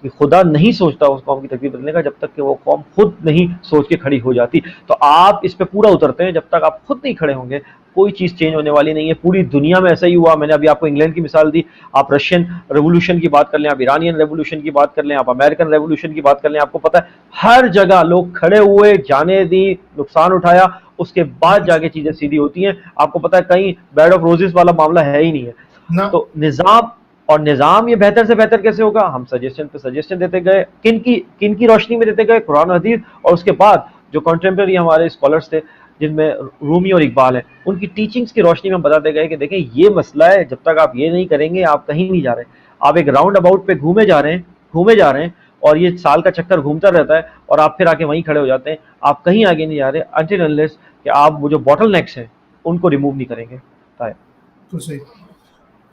कि खुदा नहीं सोचता उस कौम की तकदीर बदलने का जब तक कि वो कौम खुद नहीं सोच के खड़ी हो जाती। तो आप इस पे पूरा उतरते हैं, जब तक आप खुद नहीं खड़े होंगे कोई चीज़ चेंज होने वाली नहीं है। पूरी दुनिया में ऐसा ही हुआ, मैंने अभी आपको इंग्लैंड की मिसाल दी, आप रशियन रेवोल्यूशन की बात कर लें, आप ईरानियन रेवोल्यूशन की बात कर लें, आप अमेरिकन रेवोल्यूशन की बात कर लें, आपको पता है हर जगह लोग खड़े हुए, जाने दी, नुकसान उठाया, उसके बाद बिल्कुल जाके चीज़ें सीधी होती हैं। आपको पता है कहीं बेड ऑफ रोजेस वाला मामला है ही नहीं है। ना। तो निज़ाम और निज़ाम ये बेहतर से बेहतर कैसे होगा, हम सजेशन पे सजेशन देते गए, किन की रोशनी में देते गए, कुरान हदीस, और उसके बाद जो कंटेम्प्रेरी हमारे स्कॉलर्स थे जिनमें रूमी और इकबाल है, उनकी टीचिंग्स की रोशनी में हम बताते गए कि देखें ये मसला है, जब तक आप ये नहीं करेंगे आप कहीं नहीं जा रहे, आप एक राउंड अबाउट पे घूमे जा रहे हैं और ये साल का चक्कर घूमता रहता है और आप फिर आके वहीं खड़े हो जाते हैं, आप कहीं आगे नहीं जा रहे अनटिल अनलेस कि आप वो जो बॉटल नेक्स हैं उनको रिमूव नहीं करेंगे। तो सही,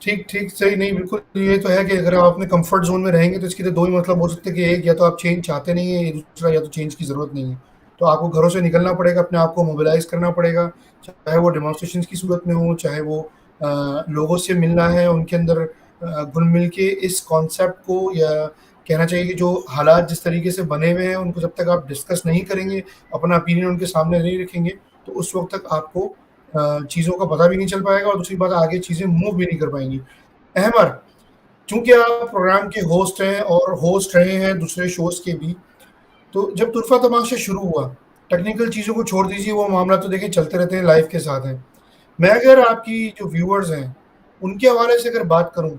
ठीक ठीक सही, नहीं बिल्कुल ये तो है कि अगर आप अपने कंफर्ट जोन में रहेंगे तो इसके तो दो ही मतलब हो सकते हैं कि एक, या तो आप चेंज चाहते नहीं है, दूसरा या तो चेंज की ज़रूरत नहीं है। तो आपको घरों से निकलना पड़ेगा, अपने आप को मोबिलाइज करना पड़ेगा, चाहे वो डेमोन्स्ट्रेशन की सूरत में हो, चाहे वो लोगों से मिलना है, उनके अंदर घुल मिल के इस कॉन्सेप्ट को, या कहना चाहिए कि जो हालात जिस तरीके से बने हुए हैं उनको जब तक आप डिस्कस नहीं करेंगे, अपना ओपिनियन उनके सामने नहीं रखेंगे, तो उस वक्त तक आपको चीज़ों का पता भी नहीं चल पाएगा और दूसरी बात आगे चीज़ें मूव भी नहीं कर पाएंगी। अहमर, चूंकि आप प्रोग्राम के होस्ट हैं और होस्ट रहे हैं दूसरे शोज के भी, तो जब तुरफा तमाशा शुरू हुआ, टेक्निकल चीज़ों को छोड़ दीजिए, वो मामला तो देखिए चलते रहते हैं, लाइफ के साथ हैं। मैं अगर आपकी जो व्यूअर्स हैं उनके हवाले से अगर बात करूं,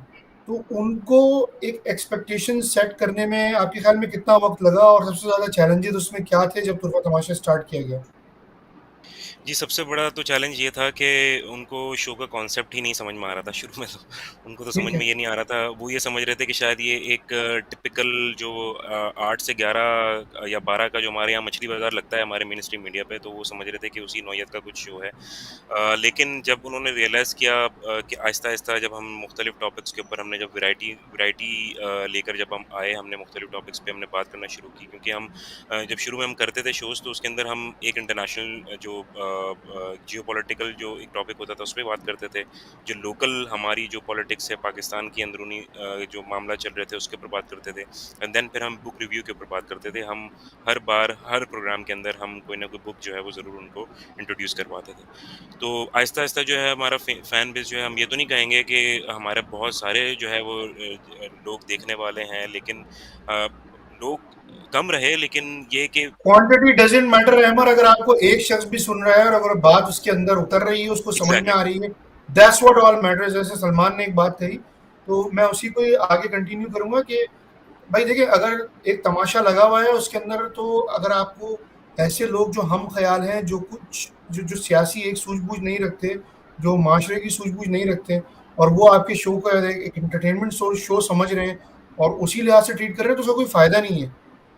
तो उनको एक एक्सपेक्टेशन सेट करने में आपके ख्याल में कितना वक्त लगा और सबसे ज़्यादा चैलेंजेस उसमें क्या थे जब तुरफा तमाशा स्टार्ट किया गया? जी, सबसे बड़ा तो चैलेंज ये था कि उनको शो का कॉन्सेप्ट ही नहीं समझ में आ रहा था शुरू में तो। उनको तो समझ ठीक है। में ये नहीं आ रहा था। वो ये समझ रहे थे कि शायद ये एक टिपिकल जो 8 से 11 या 12 का जो हमारे यहाँ मछली बाज़ार लगता है हमारे मेन स्ट्रीम मीडिया पे, तो वो समझ रहे थे कि उसी नौइयत का कुछ शो है। लेकिन जब उन्होंने रियलाइज़ किया कि आहिस्ता-आहिस्ता जब हम मुख्तलिफ़ टॉपिक्स के ऊपर हमने जब वैरायटी वैरायटी लेकर जब हम आए, हमने मुख्तलिफ़ टॉपिक्स पे हमने बात करना शुरू की, क्योंकि हम जब शुरू में हम करते थे शोज़ तो उसके अंदर हम एक इंटरनेशनल जो जियोपॉलिटिकल जो एक टॉपिक होता था उस पे बात करते थे। जो लोकल हमारी जो पॉलिटिक्स है पाकिस्तान की अंदरूनी जो मामला चल रहे थे उसके ऊपर बात करते थे। एंड देन फिर हम बुक रिव्यू के ऊपर बात करते थे। हम हर बार हर प्रोग्राम के अंदर हम कोई ना कोई बुक जो है वो ज़रूर उनको इंट्रोड्यूस करवाते थे। तो आहिस्ता-आहिस्ता जो है हमारा फैन बेस जो है, हम ये तो नहीं कहेंगे कि हमारे बहुत सारे जो है वो लोग देखने वाले हैं, लेकिन अ, लोग कम रहे, लेकिन ये कि क्वांटिटी डजंट मैटर अहमर, अगर आपको एक शख्स भी सुन रहा है और अगर बात उसके अंदर उतर रही है, उसको समझ में एग्ज़ैक्टली। आ रही है, दैट्स व्हाट ऑल मैटर्स। जैसे सलमान ने एक बात कही, तो मैं उसी को ही आगे कंटिन्यू करूंगा कि भाई देखिए, अगर एक तमाशा लगा हुआ है उसके अंदर, तो अगर आपको ऐसे लोग जो हम ख्याल हैं, जो कुछ जो जो सियासी एक सूझबूझ नहीं रखते, जो माशरे की सूझबूझ नहीं रखते, और वो आपके शो को एक एंटरटेनमेंट शो समझ रहे हैं और उसी लिहाज से ट्रीट कर रहे हैं, तो उसका कोई फायदा नहीं है।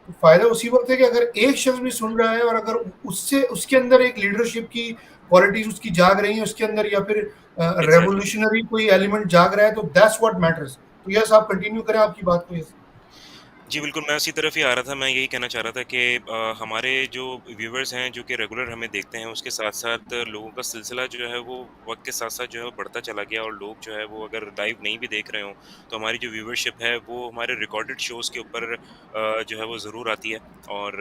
तो फायदा उसी वक्त है कि अगर एक शख्स भी सुन रहा है और अगर उससे उसके अंदर एक लीडरशिप की क्वालिटीज उसकी जाग रही है उसके अंदर, या फिर एग्ज़ैक्टली। रेवोल्यूशनरी कोई एलिमेंट जाग रहा है, तो दैट्स व्हाट मैटर्स। तो यस, आप कंटिन्यू करें आपकी बात को। यस। जी, बिल्कुल, मैं उसी तरफ ही आ रहा था। मैं यही कहना चाह रहा था कि हमारे जो व्यूअर्स हैं, जो कि रेगुलर हमें देखते हैं, उसके साथ-साथ लोगों का सिलसिला जो है, वो वक़्त के साथ-साथ जो है, वो बढ़ता चला गया, और लोग जो है, वो अगर लाइव नहीं भी देख रहे हों, तो हमारी जो व्यूअरशिप है, वो हमारे रिकॉर्डेड शोज़ के ऊपर जो है, वो ज़रूर आती है, और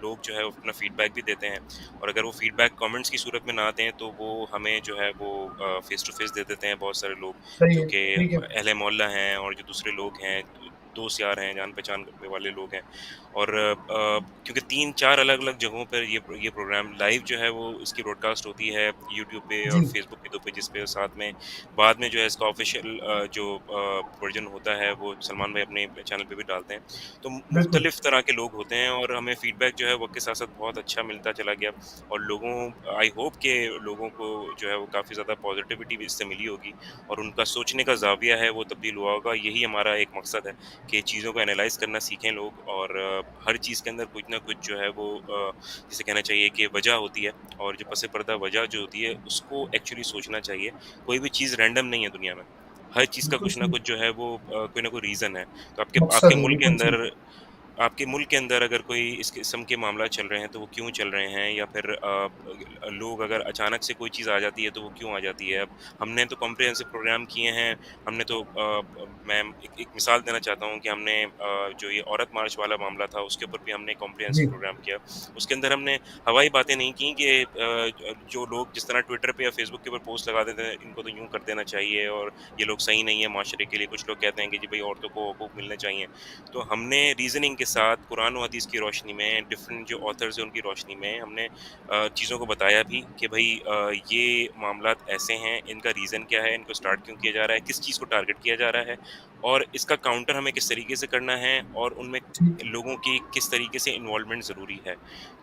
लोग जो है, वो अपना फ़ीडबैक भी देते हैं, और अगर वो फ़ीडबैक कमेंट्स की सूरत में ना दें, तो वो हमें जो है, वो फ़ेस टू फ़ेस दे देते हैं बहुत सारे लोग, सही जो है, कि ठीक है। अहले मोहल्ला हैं और जो दूसरे लोग हैं, दोस्त यार हैं, जान-पहचान वाले लोग हैं, और क्योंकि 3-4 अलग-अलग जगहों पर ये प्रोग्राम लाइव जो है वो इसकी ब्रॉडकास्ट होती है, यूट्यूब पे जी, और फ़ेसबुक के दो पेजेस पे, और साथ में बाद में जो है इसका ऑफ़िशियल जो वर्ज़न होता है वो सलमान भाई अपने चैनल पे भी डालते हैं। तो बिल्कुल। मुख्तलिफ़ तरह के लोग होते हैं, और हमें फ़ीडबैक जो है वक़्त के साथ-साथ बहुत अच्छा मिलता चला गया, और आई होप कि लोगों को जो है वो काफ़ी ज़्यादा पॉज़िटिविटी भी इससे मिली होगी, और उनका सोचने का ज़ाविया है वो तब्दील हुआ होगा। यही हमारा एक मकसद है कि चीज़ों को एनालाइज़ करना सीखें लोग, और हर चीज़ के अंदर कुछ ना कुछ जो है वो जिसे कहना चाहिए कि वजह होती है, और जो पस पर्दा वजह जो होती है उसको एक्चुअली सोचना चाहिए। कोई भी चीज़ रैंडम नहीं है दुनिया में। हर चीज़ का बिल्कुल कुछ ना सही। कुछ जो है वो कोई ना कोई रीज़न है। तो आपके आपके मकसद है, मुल्क के बिल्कुल सही। अंदर अगर कोई इस किस्म के मामला चल रहे हैं, तो वो क्यों चल रहे हैं, या फिर लोग अगर अचानक से कोई चीज़ आ जाती है तो वो क्यों आ जाती है। अब हमने तो कॉम्प्रिहेंसिव प्रोग्राम किए हैं। हमने तो मैं एक मिसाल देना चाहता हूँ कि हमने जो ये औरत मार्च वाला मामला था उसके ऊपर भी हमने जी, कॉम्प्रिहेंसिव प्रोग्राम किया। उसके अंदर हमने हवाई बातें नहीं की कि जो लोग जिस तरह ट्विटर पे या फेसबुक के ऊपर पोस्ट लगा देते हैं, इनको तो यूँ कर देना चाहिए, और ये लोग सही नहीं है माशरे के लिए। कुछ लोग कहते हैं कि जी भाई औरतों को हकूक़ मिलने चाहिए। तो हमने रीज़निंग के साथ कुरान और हदीस की रोशनी में, डिफरेंट जो ऑथर्स हैं उनकी रोशनी में हमने चीज़ों को बताया भी कि भाई ये मामलात ऐसे हैं, इनका रीज़न क्या है, इनको स्टार्ट क्यों किया जा रहा है, किस चीज़ को टारगेट किया जा रहा है और इसका काउंटर हमें किस तरीके से करना है और उनमें ठीक। लोगों की किस तरीके से इन्वॉल्वमेंट ज़रूरी है।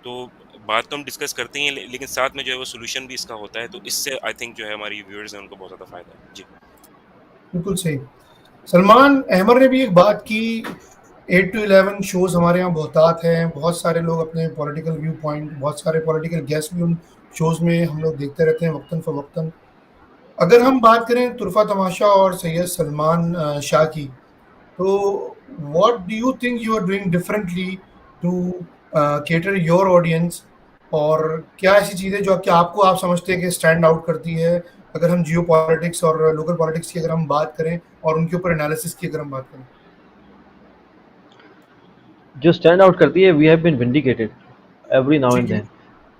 तो बात तो हम डिस्कस करते ही हैं लेकिन साथ में जो है वो सॉल्यूशन भी इसका होता है, तो इससे आई थिंक जो है हमारी व्यूअर्स हैं उनको बहुत ज़्यादा फ़ायदा है। जी। बिल्कुल सही। सलमान अहमद ने भी एक बात की, 8 to 11 शोज़ हमारे यहाँ बहुतात हैं, बहुत सारे लोग अपने पॉलिटिकल व्यू पॉइंट, बहुत सारे पॉलिटिकल गेस्ट भी उन शोज़ में हम लोग देखते रहते हैं वक्तन फ़वक्तन। अगर हम बात करें तुरफ़ा तमाशा और सैयद सलमान शाह की, तो what do you think you are doing differently to cater your audience, और क्या ऐसी चीज़ें जो कि आपको आप समझते हैं कि स्टैंड आउट करती है, अगर हम जियो पॉलिटिक्स और लोकल पॉलिटिक्स की अगर हम बात करें और उनके ऊपर एनालिसिस की अगर हम बात करें? जो स्टैंड आउट करती है, we have been vindicated every now and ठीक है, देन।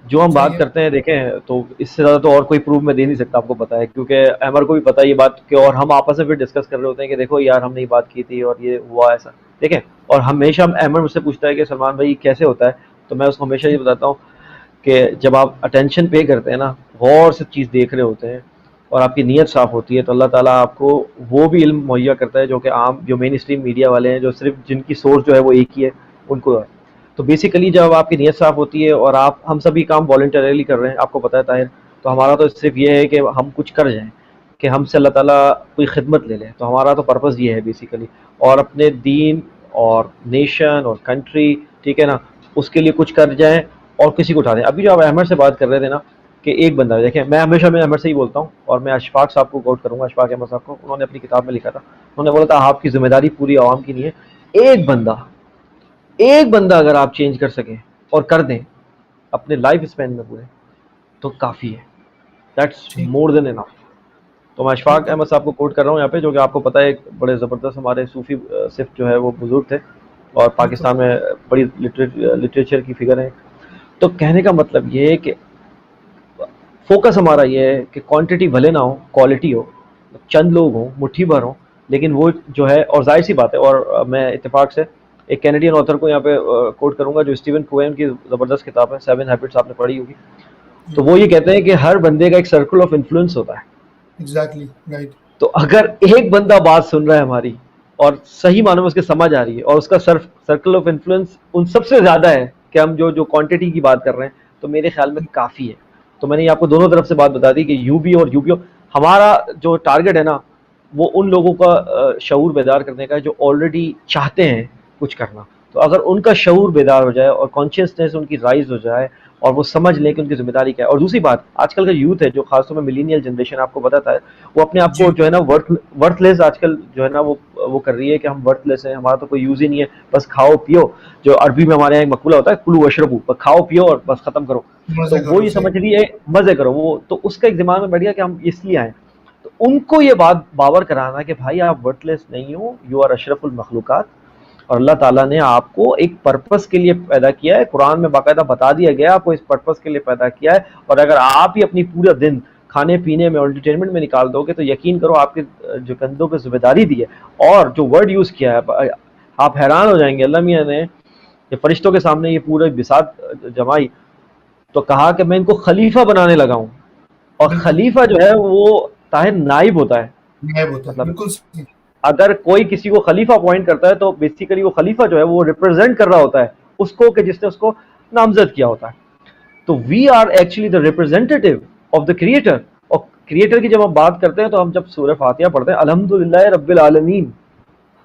जो हम सही बात है। करते हैं देखें, तो इससे ज़्यादा तो और कोई प्रूफ मैं दे नहीं सकता, आपको पता है, क्योंकि अमर को भी पता है ये बात कि, और हम आपस में फिर डिस्कस कर रहे होते हैं कि देखो यार हमने ये बात की थी और ये हुआ ऐसा, देखें। और हमेशा अमर मुझसे पूछता है कि सलमान भाई कैसे होता है, तो मैं उसको हमेशा ये बताता हूँ कि जब आप अटेंशन पे करते हैं ना, गौर से चीज़ देख रहे होते हैं और आपकी नीयत साफ़ होती है, तो अल्लाह ताला आपको वो भी इल्म मुहैया करता है जो कि आम जो मेन स्ट्रीम मीडिया वाले हैं, जो सिर्फ जिनकी सोर्स जो है वो एक ही है, उनको है। तो बेसिकली जब आपकी नीयत साफ़ होती है और आप हम सभी काम वॉलंटरली कर रहे हैं, आपको पता है ताहिर, तो हमारा तो सिर्फ ये है कि हम कुछ कर जाएँ, कि हमसे अल्लाह ताला कोई खिदमत ले ले, तो हमारा तो पर्पज़ ये है बेसिकली। और अपने दीन और नेशन और कंट्री, ठीक है ना, उसके लिए कुछ कर जाएँ और किसी को उठा दें। अभी जो आप अहमद से बात कर रहे थे ना, कि एक बंदा, देखें मैं हमेशा मैं अहमद से ही बोलता हूँ, और मैं अशफाक साहब को कोट करूँगा, अशफाक अहमद साहब को, उन्होंने अपनी किताब में लिखा था, उन्होंने बोला था आपकी जिम्मेदारी पूरी आवाम की नहीं है, एक बंदा एक बंदा अगर आप चेंज कर सकें और कर दें अपने लाइफ स्पैन में पूरे, तो काफ़ी है, दैट्स ठीक, मोर देन इनफ। तो मैं अशफाक ठीक है। अहमद साहब को कोट कर रहा हूँ यहाँ पे, जो कि आपको पता है एक बड़े ज़बरदस्त हमारे सूफी सिर्फ जो है वो बुजुर्ग थे और बिल्कुल। पाकिस्तान में बड़ी लिटरेचर की फिगर है। तो कहने का मतलब ये है कि फोकस हमारा ये है कि क्वांटिटी भले ना हो, क्वालिटी हो, चंद लोग हों, मुट्ठी भर हों, लेकिन वो जो है, और जाहिर सी बात है, और मैं इत्तेफाक से एक कैनेडियन ऑथर को यहाँ पे कोट करूंगा, जो स्टीवन कोएन की ज़बरदस्त किताब है 7 हैबिट्स, आपने पढ़ी होगी। जी, तो वो ये कहते हैं कि हर बंदे का एक सर्कल ऑफ इन्फ्लुएंस होता है। Exactly right. तो अगर एक बंदा बात सुन रहा है हमारी और सही मानों में उसके समझ आ रही है, और उसका सर्कल ऑफ इन्फ्लुएंस उन सबसे ज़्यादा है कि हम जो जो क्वांटिटी की बात कर रहे हैं, तो मेरे ख्याल में काफ़ी है। तो मैंने आपको दोनों तरफ से बात बता दी कि यूबी और यूपीओ, हमारा जो टारगेट है ना, वो उन लोगों का शऊर बेदार करने का है जो ऑलरेडी चाहते हैं कुछ करना। तो अगर उनका शऊर बेदार हो जाए और कॉन्शियसनेस उनकी राइज हो जाए और वो समझ लें कि उनकी जिम्मेदारी क्या है। और दूसरी बात, आजकल का यूथ है जो खासतौर में मिलीनियल जनरेशन, आपको बताता है, वो अपने आप जी, को जो है ना वर्थलेस आजकल जो है ना वो कर रही है कि हम वर्थलेस हैं, हमारा तो कोई यूज ही नहीं है, बस खाओ पियो। जो अरबी में हमारे यहाँ एक मकूला होता है, कुलू वशरबू, बस खाओ पियो और बस खत्म करो। तो मजे वो करो, ये सही। समझ रही है मजे करो, वो तो उसका एक दिमाग में बैठ गया कि हम इसलिए आए। तो उनको ये बात बावर कराना कि भाई आप वर्थलेस नहीं हो, यू आर अशरफुल मखलूकात, और अल्लाह ताला ने आपको एक पर्पस के लिए पैदा किया है, कुरान में बाकायदा बता दिया गया आपको इस पर्पस के लिए पैदा किया है। और अगर आप ही अपनी पूरा दिन खाने पीने में और एंटरटेनमेंट में निकाल दोगे, तो यकीन करो आपके जो कंधों पे जिम्मेदारी दी है, और जो वर्ड यूज़ किया है आप हैरान हो जाएंगे। अल्लाह मियाँ ने ये फरिश्तों के सामने ये पूरे बिसात जमाई, तो कहा कि मैं इनको खलीफा बनाने लगा हूँ। और बिल्कुल, खलीफा जो है वो ताहिर नाइब होता है, गायब होता है, मतलब बिल्कुल सही। अगर कोई किसी को खलीफा अपॉइंट करता है, तो बेसिकली वो खलीफा जो है वो रिप्रेजेंट कर रहा होता है उसको, कि जिसने उसको नामजद किया होता है। तो we are actually the representative of the creator. और क्रिएटर की जब हम बात करते हैं, तो हम जब सूरह फातिहा पढ़ते हैं, अल्हम्दुलिल्लाह रब्बिल आलमीन,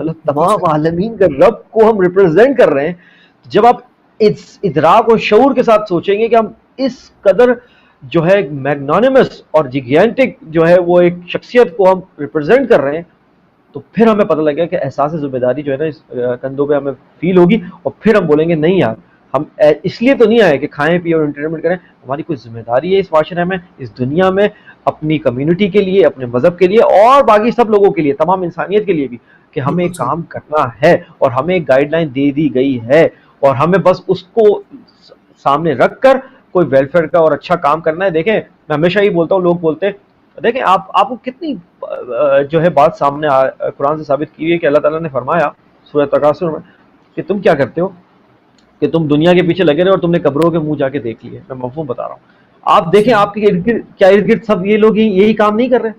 मतलब बिल्कुल तमाम सही। आलमीन के रब को हम रिप्रेजेंट कर रहे हैं। जब आप इस इदराक और शऊर के साथ सोचेंगे कि हम इस कदर जो है मैग्नानिमस और जिगेंटिक जो है वो एक शख्सियत को हम रिप्रेजेंट कर रहे हैं, तो फिर हमें पता लगेगा कि एहसास जिम्मेदारी जो है ना इस कंधों पे हमें फील होगी। और फिर हम बोलेंगे नहीं यार, हम इसलिए तो नहीं आए कि खाएं पिए और एंटरटेनमेंट करें, हमारी कोई जिम्मेदारी है इस माशरे में, इस दुनिया में, अपनी कम्युनिटी के लिए, अपने मजहब के लिए, और बाकी सब लोगों के लिए, तमाम इंसानियत के लिए भी, कि हमें बिल्कुल एक सही। काम करना है और हमें एक गाइडलाइन दे दी गई है, और हमें बस उसको सामने रख कर कोई वेलफेयर का और अच्छा काम करना है। देखें, मैं हमेशा ही बोलता हूँ, लोग बोलते हैं, देखें आपको कितनी जो है बात सामने कुरान से साबित की हुई है कि अल्लाह ताला ने फरमाया सूरह तकासुर में कि तुम क्या करते हो कि तुम दुनिया के पीछे लगे रहे और तुमने कब्रों के मुंह जाके देख लिए। मैं मफहूम बता रहा हूँ। आप देखें सही। आपके इर्द गिर्द, क्या इर्द गिर्द सब ये लोग यही काम नहीं कर रहे?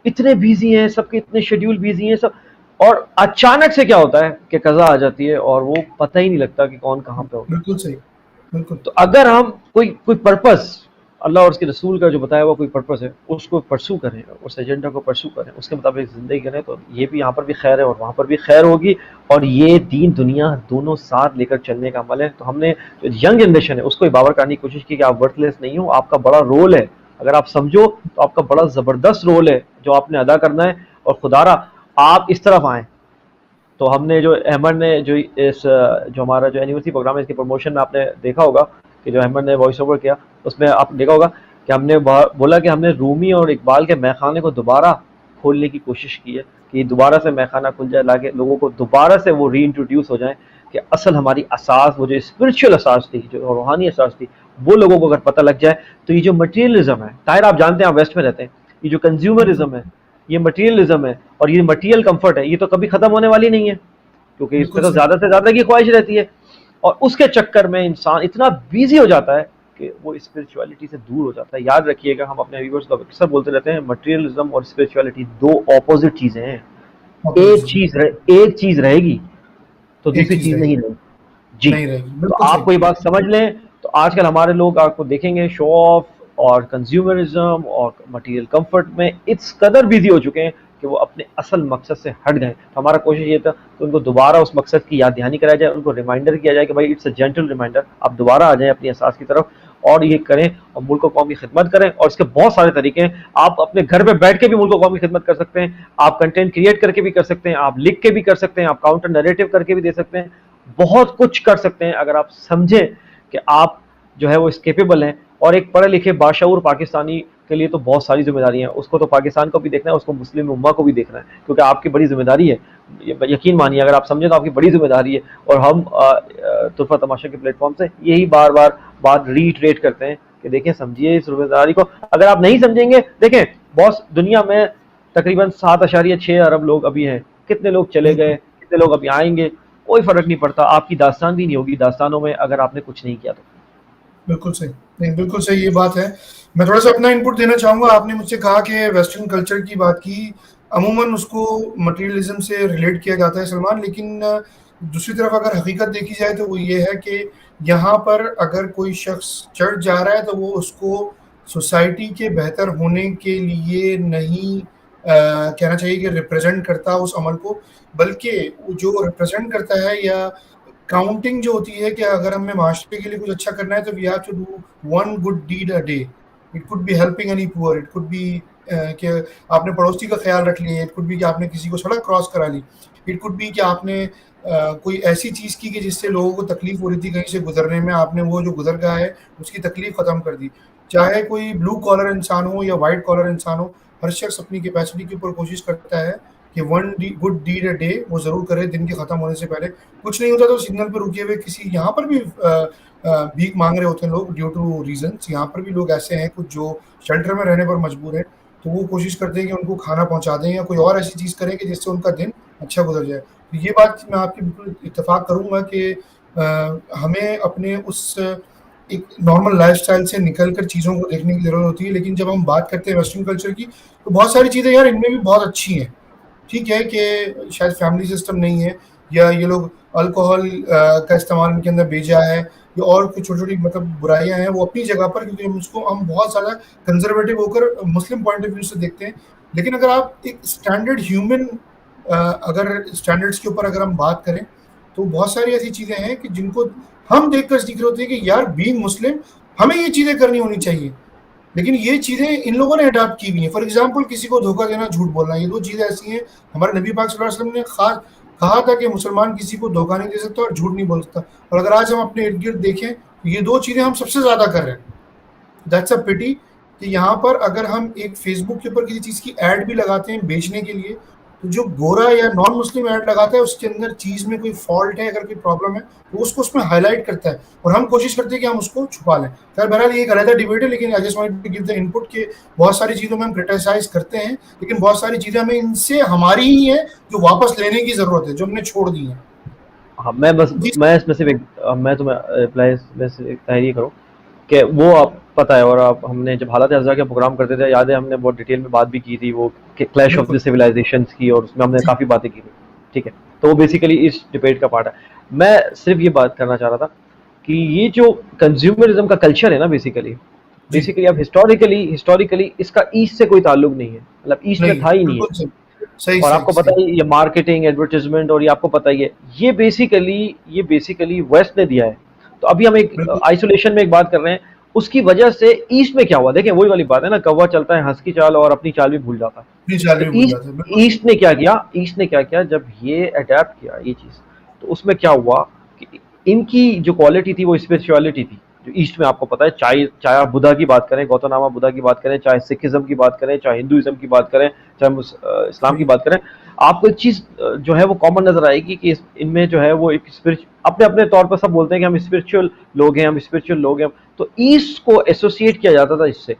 इतने बिजी हैं, सबके इतने शेड्यूल बिजी हैं सब, और अचानक से क्या होता है कि कज़ा आ जाती है और वो पता ही नहीं लगता कि कौन कहाँ पे होता है। बिल्कुल सही, बिल्कुल। तो अगर हम कोई कोई पर्पस, अल्लाह और उसके रसूल का जो बताया हुआ कोई पर्पस है, उसको परसू करें, उस एजेंडा को परसू करें, उसके मुताबिक ज़िंदगी करें, तो ये भी यहाँ पर भी खैर है और वहाँ पर भी खैर होगी। और ये दीन दुनिया दोनों साथ लेकर चलने का अमल है। तो हमने जो यंग जनरेशन है उसको बावर करने की कोशिश की कि आप वर्थलेस नहीं हो, आपका बड़ा रोल है। अगर आप समझो तो आपका बड़ा ज़बरदस्त रोल है जो आपने अदा करना है, और खुदारा आप इस तरफ आएँ। तो हमने जो अहमद ने जो इस जो हमारा जो एनिवर्सरी प्रोग्राम है इसके प्रमोशन में आपने देखा होगा कि जो अहमद ने वॉइस ओवर किया, उसमें आपने देखा होगा कि हमने बोला कि हमने रूमी और इकबाल के मैखाने को दोबारा खोलने की कोशिश की है कि दोबारा से मैखाना खुल जाए, लाके लोगों को दोबारा से वो री इंट्रोड्यूस हो जाए कि असल हमारी असास, वो जो स्पिरिचुअल असास थी, जो रूहानी असास थी, वो लोगों को अगर पता लग जाए तो ये जो मटीरियलिज्म है, ताहिर आप जानते हैं, आप वेस्ट में रहते हैं, ये जो बिल्कुल, कंज्यूमरिज्म है, ये मटीरियलिज्म है और ये मटीरियल कंफर्ट है, ये तो कभी खत्म होने वाली नहीं है, क्योंकि बिल्कुल इसमें तो सही। ज्यादा से ज्यादा की ख्वाहिश रहती है। और उसके चक्कर में इंसान इतना बिजी हो जाता है कि वो स्पिरिचुअलिटी से दूर हो जाता है। याद रखिएगा, हम अपने व्यूअर्स को अक्सर बोलते रहते हैं, मटेरियलिज्म और स्पिरिचुअलिटी दो ऑपोजिट चीजें हैं। ऑपोजिट, एक चीज रहेगी तो एक दूसरी चीज चीज नहीं रहेगी, रहेगी। जी। नहीं रहेगी, तो बिल्कुल आप सही। कोई बात समझ लें, तो आजकल हमारे लोग आपको देखेंगे शो ऑफ और कंज्यूमरिज्म और मटेरियल कंफर्ट में इस कदर बिजी हो चुके हैं कि वो अपने असल मकसद से हट गए। तो हमारा कोशिश ये था कि उनको दोबारा उस मकसद की याद दहानी कराया जाए, उनको रिमाइंडर किया जाए कि भाई इट्स अ जेंटल रिमाइंडर, आप दोबारा आ जाएं अपनी असास की तरफ और ये करें और मुल्क और कौम की खिदमत करें। और इसके बहुत सारे तरीके हैं, आप अपने घर पे बैठ के भी मुल्क और कौम की खिदमत कर सकते हैं, आप कंटेंट क्रिएट करके भी कर सकते हैं, आप लिख के भी कर सकते हैं, आप काउंटर नरेटिव करके भी दे सकते हैं, बहुत कुछ कर सकते हैं अगर आप समझें कि आप जो है वो इस केपेबल हैं। और एक पढ़े लिखे बाशऊर पाकिस्तानी के लिए तो बहुत सारी जिम्मेदारी हैं, उसको तो पाकिस्तान को भी देखना है, उसको मुस्लिम उम्मा को भी देखना है, क्योंकि आपकी बड़ी जिम्मेदारी है। यकीन मानिए, अगर आप समझें तो आपकी बड़ी जिम्मेदारी है। और हम तुरफा तमाशा के प्लेटफॉर्म से यही बार बार बात रीट्रेट करते हैं कि देखें, समझिए इस जिम्मेदारी को। अगर आप नहीं समझेंगे, देखें बॉस, दुनिया में तकरीबन 7.6 अरब लोग अभी हैं, कितने लोग चले गए, बिल्कुल, कितने लोग अभी आएंगे, कोई फर्क नहीं पड़ता। आपकी दास्तान भी नहीं होगी दास्तानों में अगर आपने कुछ नहीं किया तो। बिल्कुल सही। नहीं, बिल्कुल सही, ये बात है। मैं थोड़ा सा अपना इनपुट देना चाहूँगा। आपने मुझसे कहा कि वेस्टर्न कल्चर की बात की, अमूमन उसको मटेरियलिज्म से रिलेट किया जाता है सलमान, लेकिन दूसरी तरफ अगर हकीकत देखी जाए तो वो ये है कि यहाँ पर अगर कोई शख्स चर्च जा रहा है तो वो उसको सोसाइटी के बेहतर होने के लिए नहीं कहना चाहिए कि रिप्रेजेंट करता उस अमल को, बल्कि जो रिप्रेजेंट करता है या काउंटिंग जो होती है कि अगर हमें माशरे के लिए कुछ अच्छा करना है तो we have to do one good deed a day. It could be helping any poor, it could be कि आपने पड़ोसी का ख्याल रख लिया, इट कुड बी कि आपने किसी को सड़क क्रॉस करा ली, इट कुड बी कि आपने कोई ऐसी चीज़ की कि जिससे लोगों को तकलीफ हो रही थी कहीं से गुजरने में, आपने वो जो गुजर गया है उसकी तकलीफ ख़त्म कर दी। चाहे कोई ब्लू कॉलर इंसान हो या वाइट कॉलर इंसान हो, हर शख्स अपनी कैपेसिटी के ऊपर कोशिश करता है कि one good deed a day वो ज़रूर करे दिन के ख़त्म होने से पहले। कुछ नहीं होता तो सिग्नल पे रुके हुए किसी, यहाँ पर भी भीख मांग रहे होते हैं लोग ड्यू टू रीजंस। यहाँ पर भी लोग ऐसे हैं कुछ जो शेल्टर में रहने पर मजबूर हैं, तो वो कोशिश करते हैं कि उनको खाना पहुंचा दें या कोई और ऐसी चीज़ करें कि जिससे उनका दिन अच्छा गुजर जाए। तो ये बात मैं आपकी बिल्कुल इत्तेफाक करूंगा कि हमें अपने उस एक नॉर्मल लाइफस्टाइल से निकलकर चीज़ों को देखने की ज़रूरत होती है। लेकिन जब हम बात करते हैं वेस्टर्न कल्चर की, तो बहुत सारी चीज़ें यार इनमें भी बहुत अच्छी हैं। ठीक है कि शायद फैमिली सिस्टम नहीं है, या ये लोग अल्कोहल का इस्तेमाल इनके अंदर भेजा है, या और कुछ छोटी-छोटी मतलब बुराइयाँ हैं, वो अपनी जगह पर, क्योंकि हम बहुत ज़्यादा कंज़र्वेटिव होकर मुस्लिम पॉइंट ऑफ व्यू से देखते हैं। लेकिन अगर आप एक स्टैंडर्ड ह्यूमन अगर स्टैंडर्ड्स के ऊपर अगर हम बात करें, तो बहुत सारी ऐसी चीज़ें हैं कि जिनको हम देखकर सीख रहे होते हैं कि यार बीइंग मुस्लिम हमें ये चीज़ें करनी होनी चाहिए। लेकिन ये चीज़ें इन लोगों ने अडॉप्ट की हुई हैं। फॉर एग्ज़ाम्पल किसी को धोखा देना, झूठ बोलना, ये 2 चीज़ें ऐसी हैं। हमारे नबी पाक सल्लल्लाहु अलैहि वसल्लम ने कहा था कि मुसलमान किसी को धोखा नहीं दे सकता और झूठ नहीं बोल सकता। और अगर आज हम अपने इर्द-गिर्द देखें, तो ये 2 चीज़ें हम सबसे ज़्यादा कर रहे हैं। दैट्स अ पिटी कि यहाँ पर अगर हम एक फेसबुक के ऊपर किसी चीज़ की ऐड भी लगाते हैं बेचने के लिए, तो जो गोरा या नॉन मुस्लिम ऐड लगाता है उसके अंदर चीज़ में कोई फॉल्ट है, अगर कोई प्रॉब्लम है तो उसको उसमें हाईलाइट करता है और हम कोशिश करते हैं कि हम उसको छुपा लें। खैर बहरहाल ये एक अलग डिबेट है, लेकिन I just wanted to give the input कि बहुत सारी चीज़ों में हम क्रिटिसाइज़ करते हैं, लेकिन बहुत सारी चीज़ें हमें इनसे हमारी ही हैं जो वापस लेने की ज़रूरत है, जो हमने छोड़ दी हैं। हाँ, मैं बस जी मैं इसमें सिर्फ मैं तुम्हें रिप्लाई में से एक तहरीर करूँ कि वो आप पता है, और आप हमने जब हालत हज़ार के प्रोग्राम करते थे, याद है हमने बहुत डिटेल में बात भी की थी वो क्लैश ऑफ द बिल्कुल। सिविलाइजेशंस की, और उसमें हमने जी काफ़ी बातें की थी। ठीक है, तो वो बेसिकली इस डिबेट का पार्ट है। मैं सिर्फ ये बात करना चाह रहा था कि ये जो कंज्यूमरिज्म का कल्चर है ना, बेसिकली जी। बेसिकली अब हिस्टोरिकली हिस्टोरिकली इसका ईस्ट से कोई ताल्लुक नहीं है, मतलब ईस्ट में नहीं, था ही नहीं बिल्कुल है। सही। सही, और सही, आपको पता सही। है ये मार्केटिंग एडवर्टाइजमेंट, और ये आपको पता ही है, ये बेसिकली वेस्ट ने दिया है। तो अभी हम एक बिल्कुल आइसोलेशन में एक बात कर रहे हैं, उसकी वजह से ईस्ट में क्या हुआ, देखें वही वाली बात है ना, कौवा चलता है हंस की चाल और अपनी चाल भी भूल जाता है। अपनी चाल तो भी भूल ईस्ट जाते हैं, बिल्कुल सही। ईस्ट ने क्या किया जब ये अडेप्ट किया ये चीज, तो उसमें क्या हुआ कि इनकी जो क्वालिटी थी वो स्पिरिचुअलिटी थी, जो ईस्ट में आपको पता है, चाहे चाहे आप बुद्धा की बात करें, गौतम बुद्धा की बात करें, चाहे सिखिज्म की बात करें, चाहे हिंदुइज्म की बात करें, चाहे इस्लाम की जी, बात करें, आपको एक चीज जो है वो कॉमन नजर आएगी कि इनमें जो है वो एक स्पिरिचुअल, अपने अपने तौर पर सब बोलते हैं कि हम स्पिरिचुअल लोग हैं, हम स्पिरिचुअल लोग हैं। तो ईस्ट को एसोसिएट किया जाता था इससे।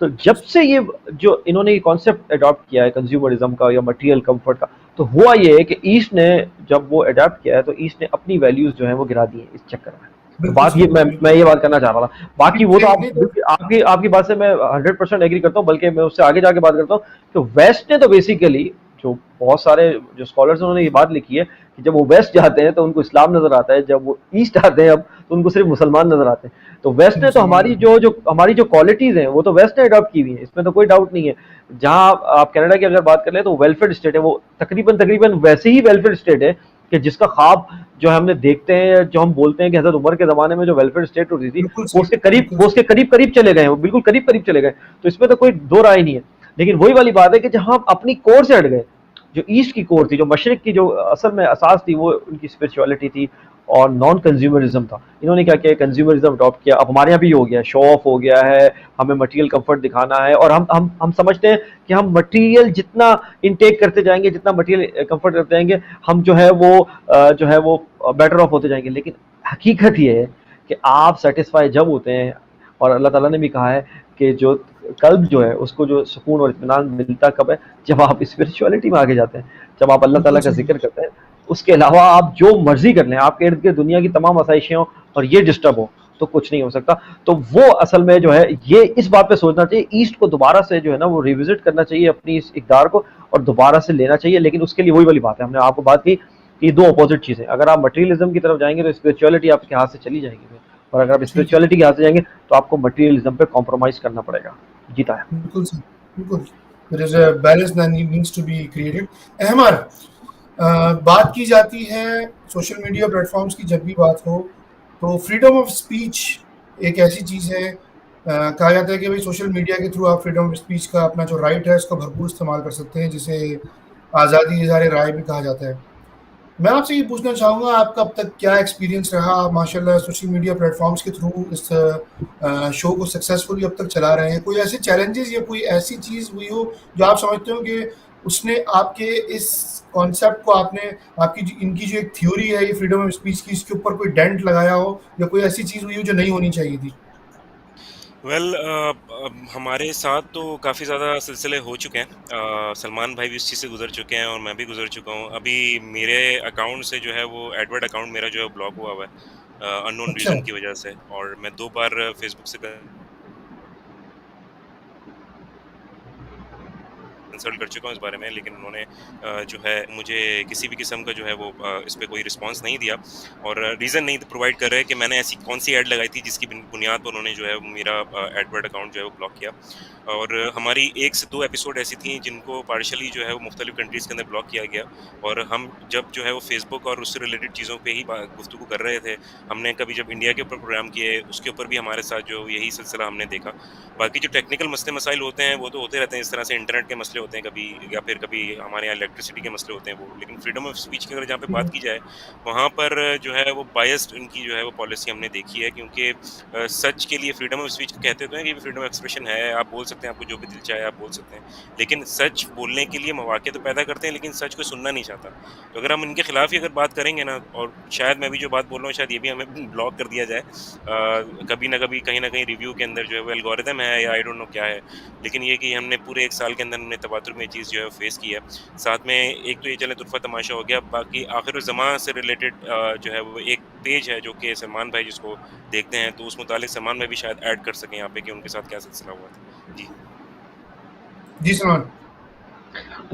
तो जब से ये जो इन्होंने ये कॉन्सेप्ट अडॉप्ट किया है कंज्यूमरिज्म का या मटेरियल कंफर्ट का, तो हुआ ये है कि ईस्ट ने जब वो अडॉप्ट किया है, तो ईस्ट ने अपनी वैल्यूज जो है वो गिरा दी है इस चक्कर में। तो बिल्कुल बात ये सही, मैं बिल्कुल। ये बात करना चाह रहा था। बाकी वो तो नहीं, आप नहीं तो बिल्कुल, आपकी आपकी बात से मैं 100% एग्री करता हूँ, बल्कि मैं उससे आगे जाके बात करता हूँ कि वेस्ट ने तो बेसिकली, जो बहुत सारे जो स्कॉलर्स उन्होंने ये बात लिखी है कि जब वो वेस्ट जाते हैं तो उनको इस्लाम नजर आता है, जब वो ईस्ट आते हैं अब तो उनको सिर्फ मुसलमान नजर आते हैं। तो वेस्ट ने तो मुसलमान हमारी जो क्वालिटीज हैं वो तो वेस्ट ने अडॉप्ट की हुई है, इसमें तो कोई डाउट नहीं है। जहां आप कनाडा की अगर बात कर ले तो वेलफेयर स्टेट है वो, तकरीबन तकरीबन वैसे ही वेलफेयर स्टेट है कि जिसका ख्वाब जो है हमने देखते हैं, जो हम बोलते हैं कि हजरत उमर के जमाने में जो वेलफेयर स्टेट होती थी, बिल्कुल सही, बिल्कुल वो सही। उसके करीब करीब चले गए, वो बिल्कुल करीब करीब चले गए। तो इसमें तो कोई दो राय नहीं है। लेकिन वही वाली बात है कि जहां हम अपनी कोर से हट गए, जो ईस्ट की कोर थी, जो मशरक की जो असल में असास थी, वो उनकी स्पिरिचुअलिटी थी और नॉन कंज्यूमरिज्म था। इन्होंने क्या किया, कंज्यूमरिज्म अडॉप्ट किया। अब हमारे यहाँ भी हो गया, शो ऑफ हो गया है, हमें मटेरियल कंफर्ट दिखाना है, और हम समझते हैं कि हम मटेरियल जितना इनटेक करते जाएंगे, जितना मटेरियल कंफर्ट करते जाएंगे, हम जो है वो बेटर ऑफ होते जाएंगे। लेकिन हकीकत ये है कि आप सेटिस्फाई जब होते हैं, और अल्लाह ताला ने भी कहा है कि जो कल्ब जो है उसको जो सुकून और इत्मीनान मिलता कब है, जब आप स्पिरिचुअलिटी में आगे जाते हैं, जब आप अल्लाह ताला बिल्कुल का सही। जिक्र करते हैं। उसके अलावा आप जो मर्जी कर लें, आपके इर्द गिर्द दुनिया की तमाम आसाइशें हों और ये डिस्टर्ब हो, तो कुछ नहीं हो सकता। तो वो असल में जो है, ये इस बात पे सोचना चाहिए, ईस्ट को दोबारा से जो है ना वो रिविजिट करना चाहिए अपनी इस इकदार को, और दोबारा से लेना चाहिए। लेकिन उसके लिए वही वाली बात है, हमने आपको बात की कि दो अपोजिट चीजें, अगर आप मटेरियलिज्म की तरफ जाएंगे तो स्पिरिचुअलिटी आपके हाथ से चली जाएगी फिर, और अगर आप ठीक है, स्पिरिचुअलिटी के हाथ से जाएंगे तो आपको मटेरियलिज्म पे कॉम्प्रोमाइज करना पड़ेगा। जीता है। बिल्कुल सही, बिल्कुल। There is a balance that needs to be created. Ahmed, बात की जाती है सोशल मीडिया प्लेटफॉर्म्स की, जब भी बात हो तो फ्रीडम ऑफ स्पीच एक ऐसी चीज़ है, कहा जाता है कि भाई सोशल मीडिया के थ्रू आप फ्रीडम ऑफ स्पीच का अपना जो राइट है उसका भरपूर इस्तेमाल कर सकते हैं, जिसे आज़ादी इज़हार राय भी कहा जाता है। मैं आपसे ये पूछना चाहूँगा, आपका अब तक क्या एक्सपीरियंस रहा? आप माशाल्लाह सोशल मीडिया प्लेटफॉर्म्स के थ्रू इस शो को सक्सेसफुली अब तक चला रहे हैं। कोई ऐसे चैलेंजेस या कोई ऐसी चीज़ हुई हो जो आप समझते हो कि उसने आपके इस कॉन्सेप्ट को, आपने आपकी इनकी जो एक थ्योरी है ये फ्रीडम ऑफ स्पीच की, इसके ऊपर कोई डेंट लगाया हो, या कोई ऐसी चीज़ हुई हो जो नहीं होनी चाहिए थी? वेल हमारे साथ तो काफ़ी ज़्यादा सिलसिले हो चुके हैं। सलमान भाई भी इस चीज़ से गुजर चुके हैं और मैं भी गुजर चुका हूँ। अभी मेरे अकाउंट से जो है वो एडवर्ड अकाउंट मेरा जो है ब्लॉक हुआ हुआ है अननोन अच्छा। रीज़न की वजह से, और मैं 2 बार फेसबुक से कंसल्ट कर चुका हूँ इस बारे में, लेकिन उन्होंने जो है मुझे किसी भी किस्म का जो है वो इस पे कोई रिस्पांस नहीं दिया, और रीज़न नहीं प्रोवाइड कर रहे कि मैंने ऐसी कौन सी ऐड लगाई थी जिसकी बुनियाद पर उन्होंने जो है मेरा एडवर्ड अकाउंट जो है वो ब्लॉक किया। और हमारी 1 से 2 एपिसोड ऐसी थी जिनको पार्शियली जो है वो मुख्तलिफ कंट्रीज़ के अंदर ब्लॉक किया गया, और हम जब जो है वो फेसबुक और उससे रिलेटेड चीज़ों पे ही गुफ्तगू कर रहे थे। हमने कभी जब इंडिया के ऊपर प्रोग्राम किए उसके ऊपर भी हमारे साथ जो यही सिलसिला हमने देखा। बाकी जो टेक्निकल मसले मसाइल होते हैं वो तो होते रहते हैं, इस तरह से इंटरनेट के मसले होते हैं कभी, या फिर कभी हमारे यहाँ इलेक्ट्रिसिटी के मसले होते हैं वो। लेकिन फ्रीडम ऑफ स्पीच की अगर जहाँ पे बात की जाए, वहाँ पर जो है वो बायस्ड इनकी जो है वो पॉलिसी हमने देखी है, क्योंकि सच के लिए फ्रीडम ऑफ स्पीच कहते तो हैं कि फ्रीडम ऑफ एक्सप्रेशन है, आप बोल सकते हैं, आपको जो भी दिल चाहे आप बोल सकते हैं, लेकिन सच बोलने के लिए मौके तो पैदा करते हैं, लेकिन सच को सुनना नहीं चाहता। तो अगर हम इनके खिलाफ ही अगर बात करेंगे ना, और शायद मैं भी जो बात बोल रहा हूँ शायद ये भी हमें ब्लॉक कर दिया जाए कभी ना कभी, कहीं ना कहीं रिव्यू के अंदर जो है वो एल्गोरिदम है या आई डोंट नो क्या है, लेकिन ये कि हमने पूरे 1 साल के अंदर हमने तवातुर में ये चीज़ जो है फेस की है। साथ में एक तो ये चले तुरफ़ा तमाशा हो गया, बाकी आखिर-उज़्ज़मां से रिलेटेड जो है वो एक पेज है जो कि सलमान भाई जिसको देखते हैं, तो उस मुतालिक सलमान भाई भी शायद ऐड कर सकें यहाँ पे कि उनके साथ क्या सिलसिला हुआ था। जी। जी सलमान।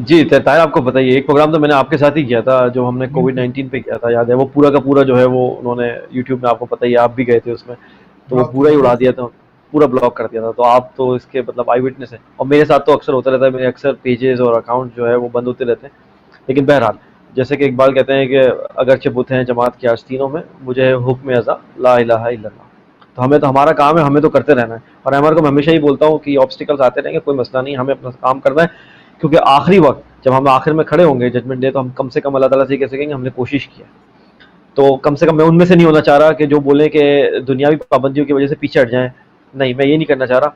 जी, ताहिर आपको बताइए, एक प्रोग्राम तो मैंने आपके साथ ही किया था जो हमने कोविड-19 पे किया था, याद है? वो पूरा का पूरा जो है वो उन्होंने यूट्यूब में, आपको पता ही है, आप भी गए थे उसमें, तो वो ब्लॉक पूरा किया। ही उड़ा दिया था, पूरा ब्लॉक कर दिया था। तो आप तो इसके मतलब आई विटनेस हैं, और मेरे साथ तो अक्सर होता रहता है, मेरे अक्सर पेजेज़ और अकाउंट जो है वो बंद होते रहते हैं। लेकिन बहरहाल, जैसे कि इकबाल कहते हैं कि अगरचे बुत हैं जमात के आस्तीनों में, मुझे है हुक्म अज़ा ला इलाहा इल्लल्लाह। तो हमें तो हमारा काम है, हमें तो करते रहना है। और अमर को मैं हमेशा ही बोलता हूँ कि ऑब्स्टिकल्स आते रहेंगे, कोई मसला नहीं, हमें अपना काम करना है, क्योंकि आखिरी वक्त जब हम आखिर में खड़े होंगे जजमेंट डे, तो हम कम से कम अल्लाह ताला से कह सकेंगे हमने कोशिश की है। तो कम से कम मैं उनमें से नहीं होना चाह रहा कि जो बोले कि दुनियावी पाबंदियों की वजह से पीछे हट जाएं। नहीं, मैं ये नहीं करना चाह रहा।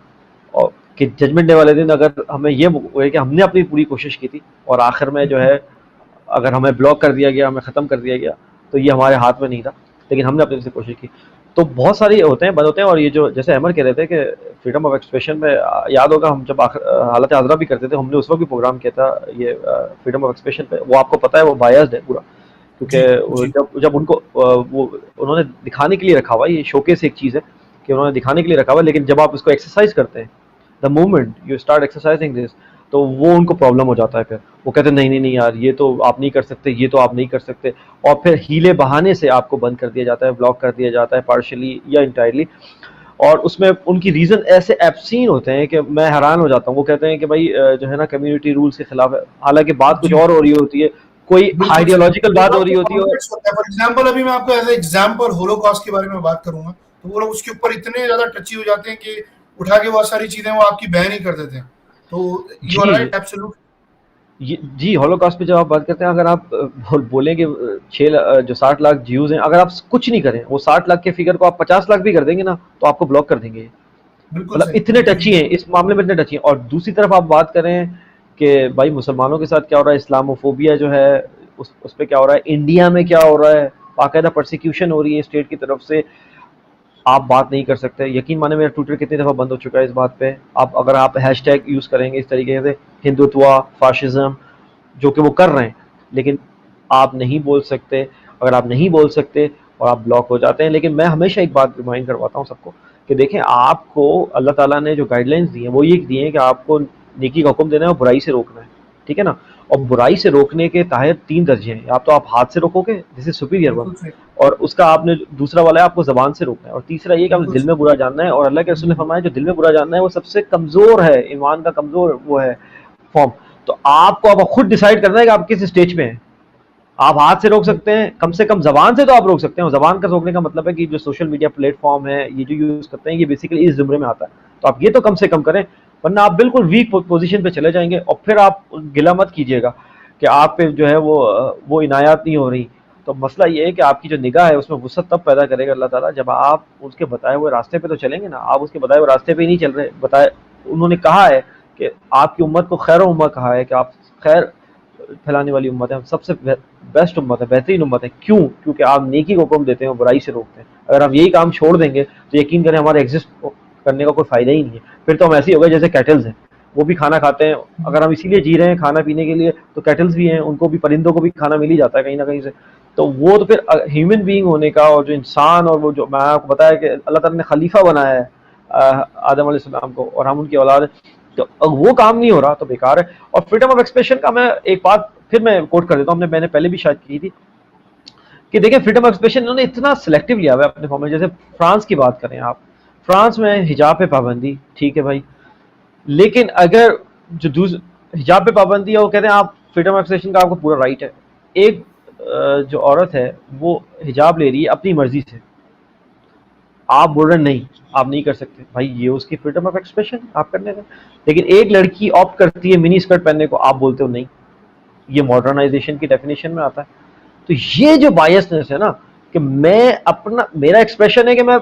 और कि जजमेंट डे वाले दिन अगर हमें ये हुए कि हमने अपनी पूरी कोशिश की थी, और आखिर में जो है अगर हमें ब्लॉक कर दिया गया, हमें ख़त्म कर दिया गया, तो ये हमारे हाथ में नहीं था, लेकिन हमने अपने से कोशिश की। तो बहुत सारे होते हैं, बंद होते हैं। और ये जो जैसे अमर कह रहे थे कि फ्रीडम ऑफ एक्सप्रेशन में, याद होगा हम जब हालत आज़रा भी करते थे, हमने उस वक्त भी प्रोग्राम किया था ये फ्रीडम ऑफ एक्सप्रेशन पे। वो आपको पता है वो बायस्ड है पूरा, जी क्योंकि जी जब जब उनको वो उन्होंने दिखाने के लिए रखा हुआ है, ये शोकेस एक चीज़ है कि उन्होंने दिखाने के लिए रखा हुआ है, लेकिन जब आप इसको एक्सरसाइज करते हैं, the moment you start exercising this, तो वो उनको प्रॉब्लम हो जाता है। फिर वो कहते हैं नहीं नहीं नहीं यार, ये तो आप नहीं कर सकते, ये तो आप नहीं कर सकते, और फिर हीले बहाने से आपको बंद कर दिया जाता है, ब्लॉक कर दिया जाता है पार्शियली या इंटायरली। और उसमें उनकी रीज़न ऐसे एब्सीन होते हैं कि मैं हैरान हो जाता हूँ। वो कहते हैं कि भाई जो है ना कम्युनिटी रूल्स के खिलाफ है, हालांकि बात कुछ जी और हो रही होती है, कोई बिल्कुल सही। आइडियोलॉजिकल कई बात बार हो रही तो होती है। कॉन्फ्लिक्ट्स होता है। फॉर एग्जांपल अभी मैं आपको एज एग्जांपल होलोकॉस्ट के बारे में बात करूंगा, तो वो लोग उसके ऊपर इतने ज्यादा टची हो जाते हैं कि उठा के बहुत सारी चीजें वो आपकी बैन ही कर देते हैं। तो यू आर जी राइट, एब्सोल्यूट। जी, हॉलोकॉस्ट पे जब आप बात करते हैं, अगर आप बोलें कि जो 60 लाख ज्यूज हैं, अगर आप कुछ नहीं करें, वो 60 लाख के फिगर को आप 50 लाख भी कर देंगे ना, तो आपको ब्लॉक कर देंगे। बिल्कुल मतलब सही, इतने बिल्कुल टची हैं, इस मामले में इतने टची हैं। और दूसरी तरफ आप बात करें कि भाई मुसलमानों के साथ क्या हो रहा है, इस्लामोफोबिया जो है उस पे क्या हो रहा है, इंडिया में क्या हो रहा है, बाकायदा परसिक्यूशन हो रही है स्टेट की तरफ से, आप बात नहीं कर सकते। यकीन माने मेरा ट्विटर कितनी दफ़ा बंद हो चुका है इस बात पे। आप अगर आप हैशटैग यूज़ करेंगे इस तरीके से, हिंदुत्व, फाशिज्म, जो कि वो कर रहे हैं, लेकिन आप नहीं बोल सकते। अगर आप नहीं बोल सकते और आप ब्लॉक हो जाते हैं। लेकिन मैं हमेशा एक बात रिमाइंड करवाता हूँ सबको कि देखें, आपको अल्लाह ताला ने जो गाइडलाइंस दी हैं वो ये दिए हैं कि आपको नेकी का हुक्म देना है और बुराई से रोकना है, ठीक है ना? और बुराई से रोकने के ताहिर 3 दर्जे हैं। या तो आप हाथ से रोकोगे, दिस इज सुपीरियर वन, बिल्कुल सही, और उसका आपने दूसरा वाला है आपको ज़बान से रोकना है, और तीसरा ये कि आपने बिल्कुल दिल सही। में बुरा जानना है। और अल्लाह के रसूल ने फरमाया जो दिल में बुरा जानना है वो सबसे कमज़ोर है, ईमान का कमज़ोर वो है फॉर्म। तो आपको अब खुद डिसाइड करना है कि आप किस स्टेज पे हैं। आप हाथ से रोक सकते हैं, कम से कम ज़बान से तो आप रोक सकते हैं। और ज़बान का रोकने का मतलब है कि जो सोशल मीडिया प्लेटफॉर्म है, ये जो यूज़ करते हैं, ये बेसिकली इस ज़ुमरे में आता है। तो आप ये तो कम से कम करें, वरना आप बिल्कुल वीक पोजीशन पे चले जाएंगे। और फिर आप गिला मत कीजिएगा कि आप पे जो है वो इनायत नहीं हो रही। तो मसला ये है कि आपकी जो निगाह है उसमें वुसअत तब पैदा करेगा अल्लाह ताला जब आप उसके बताए हुए रास्ते पे तो चलेंगे ना। आप उसके बताए हुए रास्ते पे ही नहीं चल रहे। बताए उन्होंने कहा है कि आपकी उम्मत को खैर उम्मत कहा है कि आप खैर फैलाने वाली उम्मत है, सबसे बेस्ट उम्मत है, बेहतरीन उम्मत है। क्यों? क्योंकि आप नेकी को हुक्म देते हैं और बुराई से रोकते हैं। अगर हम यही काम छोड़ देंगे तो यकीन करें हमारे एग्जिस्ट करने का कोई फायदा ही नहीं है। फिर तो हम ऐसे ही हो गए जैसे कैटल्स हैं, वो भी खाना खाते हैं। अगर हम इसीलिए जी रहे हैं खाना पीने के लिए, तो कैटल्स भी हैं, उनको भी, परिंदों को भी खाना मिल ही जाता है कहीं ना कहीं से। तो वो तो फिर ह्यूमन बीइंग होने का, और जो इंसान, और वो जो मैं आपको बताया कि अल्लाह ताला ने खलीफा बनाया है आदम अलैहिस्सलाम को, और हम उनकी औलाद हैं, तो वो काम नहीं हो रहा तो बेकार है। और फ्रीडम ऑफ एक्सप्रेशन का मैं एक बात फिर मैं कोट कर देता हूँ, मैंने पहले भी शायद की थी कि देखिए फ्रीडम ऑफ एक्सप्रेशन इन्होंने इतना सिलेक्टिव लिया हुआ है अपने फॉर्म में। जैसे फ्रांस की बात करें आप, फ्रांस में हिजाब पे पाबंदी, ठीक है भाई, लेकिन अगर जो हिजाब पे पाबंदी है, वो कहते हैं आप फ्रीडम ऑफ एक्सप्रेशन का आपको पूरा राइट है। एक जो औरत है वो हिजाब ले रही है अपनी मर्जी से, आप बोल रहे नहीं आप नहीं कर सकते, भाई ये उसकी फ्रीडम ऑफ एक्सप्रेशन, आप करने दें। लेकिन एक लड़की ऑप्ट करती है मिनी स्कर्ट पहनने को, आप बोलते हो नहीं, ये मॉडर्नाइजेशन की डेफिनेशन में आता है। तो ये जो बायसनेस है ना, कि मैं अपना, मेरा एक्सप्रेशन है कि मैं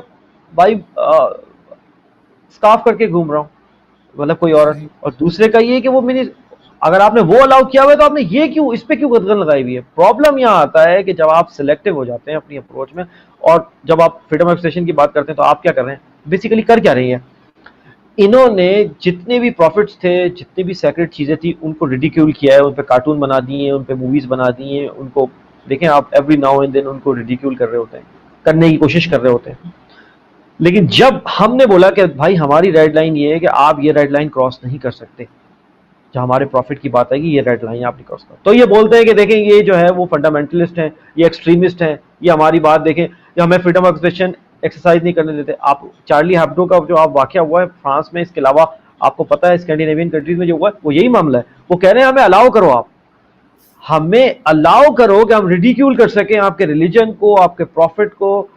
भाई स्कार्फ करके घूम रहा हूँ, मतलब कोई औरत, सही। और दूसरे का ये कि वो मिनी, अगर आपने वो अलाउ किया हुआ है तो आपने ये क्यों, इस पे क्यों गदगन लगाई हुई है। प्रॉब्लम यहाँ आता है कि जब आप सिलेक्टिव हो जाते हैं अपनी अप्रोच में, और जब आप फ्रीडम ऑफ एक्सप्रेशन की बात करते हैं तो आप क्या कर रहे हैं, बेसिकली कर क्या रही है, इन्होंने जितने भी प्रॉफिट्स थे, जितनी भी सेक्रेट चीज़ें थी, उनको रिडिक्यूल किया है, उन पे कार्टून बना दिए हैं, उन पे मूवीज़ बना दी हैं, उनको देखें आप एवरी नाउ एंड देन उनको रिडिक्यूल कर रहे होते हैं, करने की कोशिश कर रहे होते हैं। लेकिन जब हमने बोला कि भाई हमारी रेड लाइन ये है कि आप ये रेड लाइन क्रॉस नहीं कर सकते, जब हमारे प्रॉफिट की बात आएगी ये रेड लाइन आप नहीं क्रॉस कर, तो ये बोलते हैं कि देखें ये जो है वो फंडामेंटलिस्ट हैं, ये एक्सट्रीमिस्ट हैं, ये हमारी बात देखें, ये हमें फ्रीडम ऑफ एक्सप्रेशन एक्सरसाइज नहीं करने देते। आप चार्ली हेब्डो का जो आप वाकया हुआ है फ्रांस में, इसके अलावा आपको पता है स्कैंडिनेवियन कंट्रीज में जो हुआ है वो यही मामला है। वो कह रहे हैं हमें अलाउ करो, आप हमें अलाउ करो कि हम रिडिक्यूल कर सकें आपके रिलीजन को, आपके प्रॉफिट को,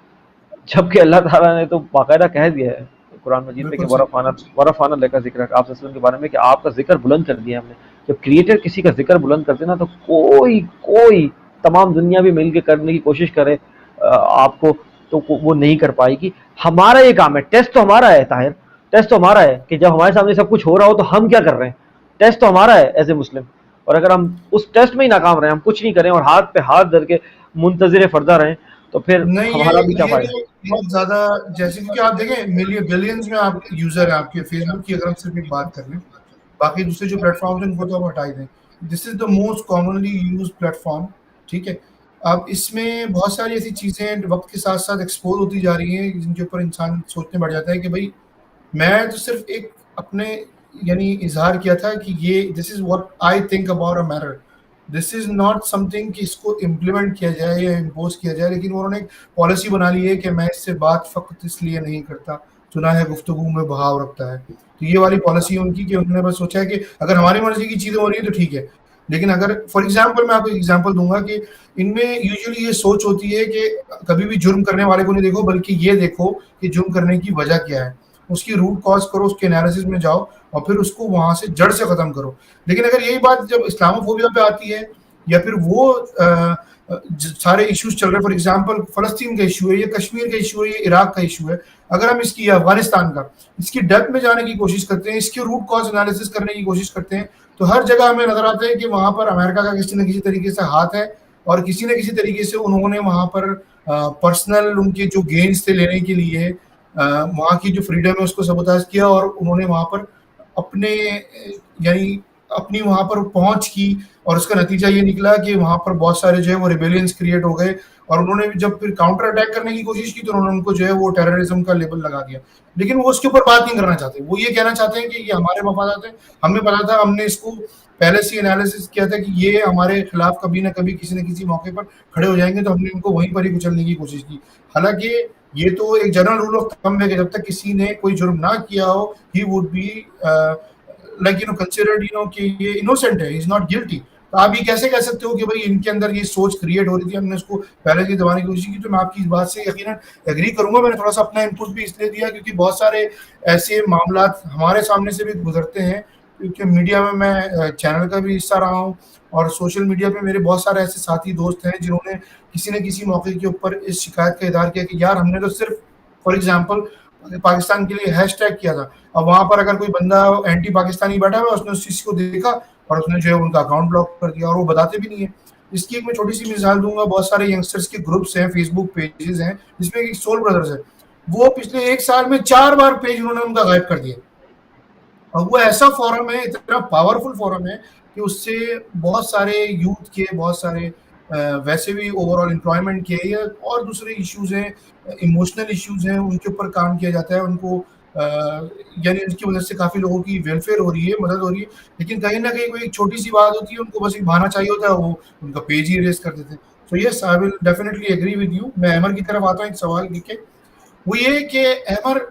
जबकि अल्लाह ताला ने तो बाकायदा कह दिया है कुरान मजीद में कि बिल्कुल सही। वरफ़ाना लका ज़िक्रक, आप वसल्लम के बारे में कि आपका जिक्र बुलंद कर दिया हमने। जब क्रिएटर किसी का जिक्र बुलंद करते ना, तो कोई कोई तमाम दुनिया भी मिल के करने की कोशिश करे आपको, तो वो नहीं कर पाएगी। हमारा ये काम है, टेस्ट तो हमारा है ताहिर, टेस्ट तो हमारा है कि जब हमारे सामने सब कुछ हो रहा हो तो हम क्या कर रहे हैं। टेस्ट तो हमारा है एज ए मुस्लिम, और अगर हम उस टेस्ट में ही नाकाम रहे, हम कुछ नहीं करें और हाथ पे हाथ धर के मुंतजिर फर्दा रहें, तो फिर नहीं, हमारा भी क्या ये फायदा। तो बहुत ज़्यादा, जैसे क्योंकि आप देखें मिलियन बिलियंस में आप यूज़र हैं आपके फेसबुक की, अगर हम सिर्फ एक बात कर लें, बाकी दूसरे जो प्लेटफॉर्म्स हैं उनको तो आप हटा ही दें। This is the most commonly used platform, ठीक है? अब इसमें बहुत सारी ऐसी चीज़ें वक्त के साथ साथ एक्सपोज होती जा रही हैं जिनके ऊपर इंसान सोचने बैठ जाता है कि भाई मैं तो सिर्फ एक अपने यानी इजहार किया था कि ये this is what I think about a matter, this is not something कि इसको इम्प्लीमेंट किया जाए या इम्पोज किया जाए, लेकिन उन्होंने एक पॉलिसी बना ली है कि मैं इससे बात फ़कत इसलिए नहीं करता, चुना है गुफ्तगू में बहाव रखता है। तो ये वाली पॉलिसी है उनकी कि उन्होंने बस सोचा है कि अगर हमारी मर्जी की चीज़ें हो रही है तो ठीक है, लेकिन अगर फॉर एग्जाम्पल मैं आपको एग्जाम्पल दूंगा कि इनमें यूजुअली ये सोच होती है कि कभी भी जुर्म करने वाले को नहीं देखो, बल्कि ये देखो कि जुर्म करने की वजह क्या है, उसकी रूट कॉज करो, उसके एनालिसिस में जाओ और फिर उसको वहां से जड़ से खत्म करो। लेकिन अगर यही बात जब इस्लामोफोबिया पे आती है या फिर वो सारे इश्यूज चल रहे हैं, फॉर एग्जांपल फलस्तीन का इशू है, ये कश्मीर का इशू है, ये इराक का इशू है, अगर हम इसकी अफगानिस्तान का इसकी डेप्थ में जाने की कोशिश करते हैं, इसके रूट कॉज एनालिसिस करने की कोशिश करते हैं, तो हर जगह हमें नजर आता है कि वहां पर अमेरिका का किसी न किसी तरीके से हाथ है और किसी न किसी तरीके से उन्होंने वहां पर पर्सनल उनके जो गेन्स थे लेने के लिए वहाँ की जो फ्रीडम है उसको सबोटाज किया और उन्होंने वहाँ पर अपने यानी अपनी वहाँ पर पहुंच की, और उसका नतीजा ये निकला कि वहाँ पर बहुत सारे जो है वो रिबेलियंस क्रिएट हो गए, और उन्होंने जब फिर काउंटर अटैक करने की कोशिश की तो उन्होंने उनको जो है वो टेररिज्म का लेबल लगा दिया। लेकिन वो उसके ऊपर बात नहीं करना चाहते, वो ये कहना चाहते हैं कि ये हमारे मफादात हैं, हमें पता था, हमने इसको पहले से एनालिसिस किया था कि ये हमारे खिलाफ कभी ना कभी किसी न किसी मौके पर खड़े हो जाएंगे, तो हमने इनको वहीं पर ही कुचलने की कोशिश की। हालांकि ये तो एक जनरल रूल ऑफ थंब है कि जब तक किसी ने कोई जुर्म ना किया हो, he would be like considered कि ये इनोसेंट है, इज नॉट गिल्टी। तो आप ये कैसे कह सकते हो कि भाई इनके अंदर ये सोच क्रिएट हो रही थी, हमने इसको पहले से दबाने की कोशिश की। तो मैं आपकी इस बात से यकीनन एग्री करूंगा। मैंने थोड़ा सा अपना इनपुट भी इसलिए दिया क्योंकि बहुत सारे ऐसे मामला हमारे सामने से भी गुजरते हैं, क्योंकि मीडिया में मैं चैनल का भी हिस्सा रहा हूँ और सोशल मीडिया पे मेरे बहुत सारे ऐसे साथी दोस्त हैं जिन्होंने किसी न किसी मौके के ऊपर इस शिकायत का इजहार किया कि यार हमने तो सिर्फ फॉर एग्जांपल पाकिस्तान के लिए हैशटैग किया था, अब वहां पर अगर कोई बंदा एंटी पाकिस्तानी बैठा हुआ उसने उस चीज को देखा और उसने जो है उनका अकाउंट ब्लॉक कर दिया, और वो बताते भी नहीं है। इसकी एक मैं छोटी सी मिसाल दूंगा, बहुत सारे यंगस्टर्स के ग्रुप्स हैं, फेसबुक पेजेस हैं जिसमें एक सोल ब्रदर्स है, वो पिछले 1 साल में 4 बार पेज उन्होंने उनका गायब कर दिया। और वो ऐसा फोरम है, इतना पावरफुल फोरम है कि उससे बहुत सारे यूथ के बहुत सारे वैसे भी ओवरऑल एम्प्लॉयमेंट के या और दूसरे इश्यूज हैं, इमोशनल इश्यूज हैं, उनके ऊपर काम किया जाता है। उनको यानी उसकी वजह से काफी लोगों की वेलफेयर हो रही है, मदद हो रही है, लेकिन कहीं ना कहीं कोई एक छोटी सी बात होती है, उनको बस एक बहाना चाहिए होता है, वो उनका पेज ही रेस कर देते हैं। So yes, I will definitely agree with you. मैं अमर की तरफ आता हूँ एक सवाल लेके, वो ये कि अमर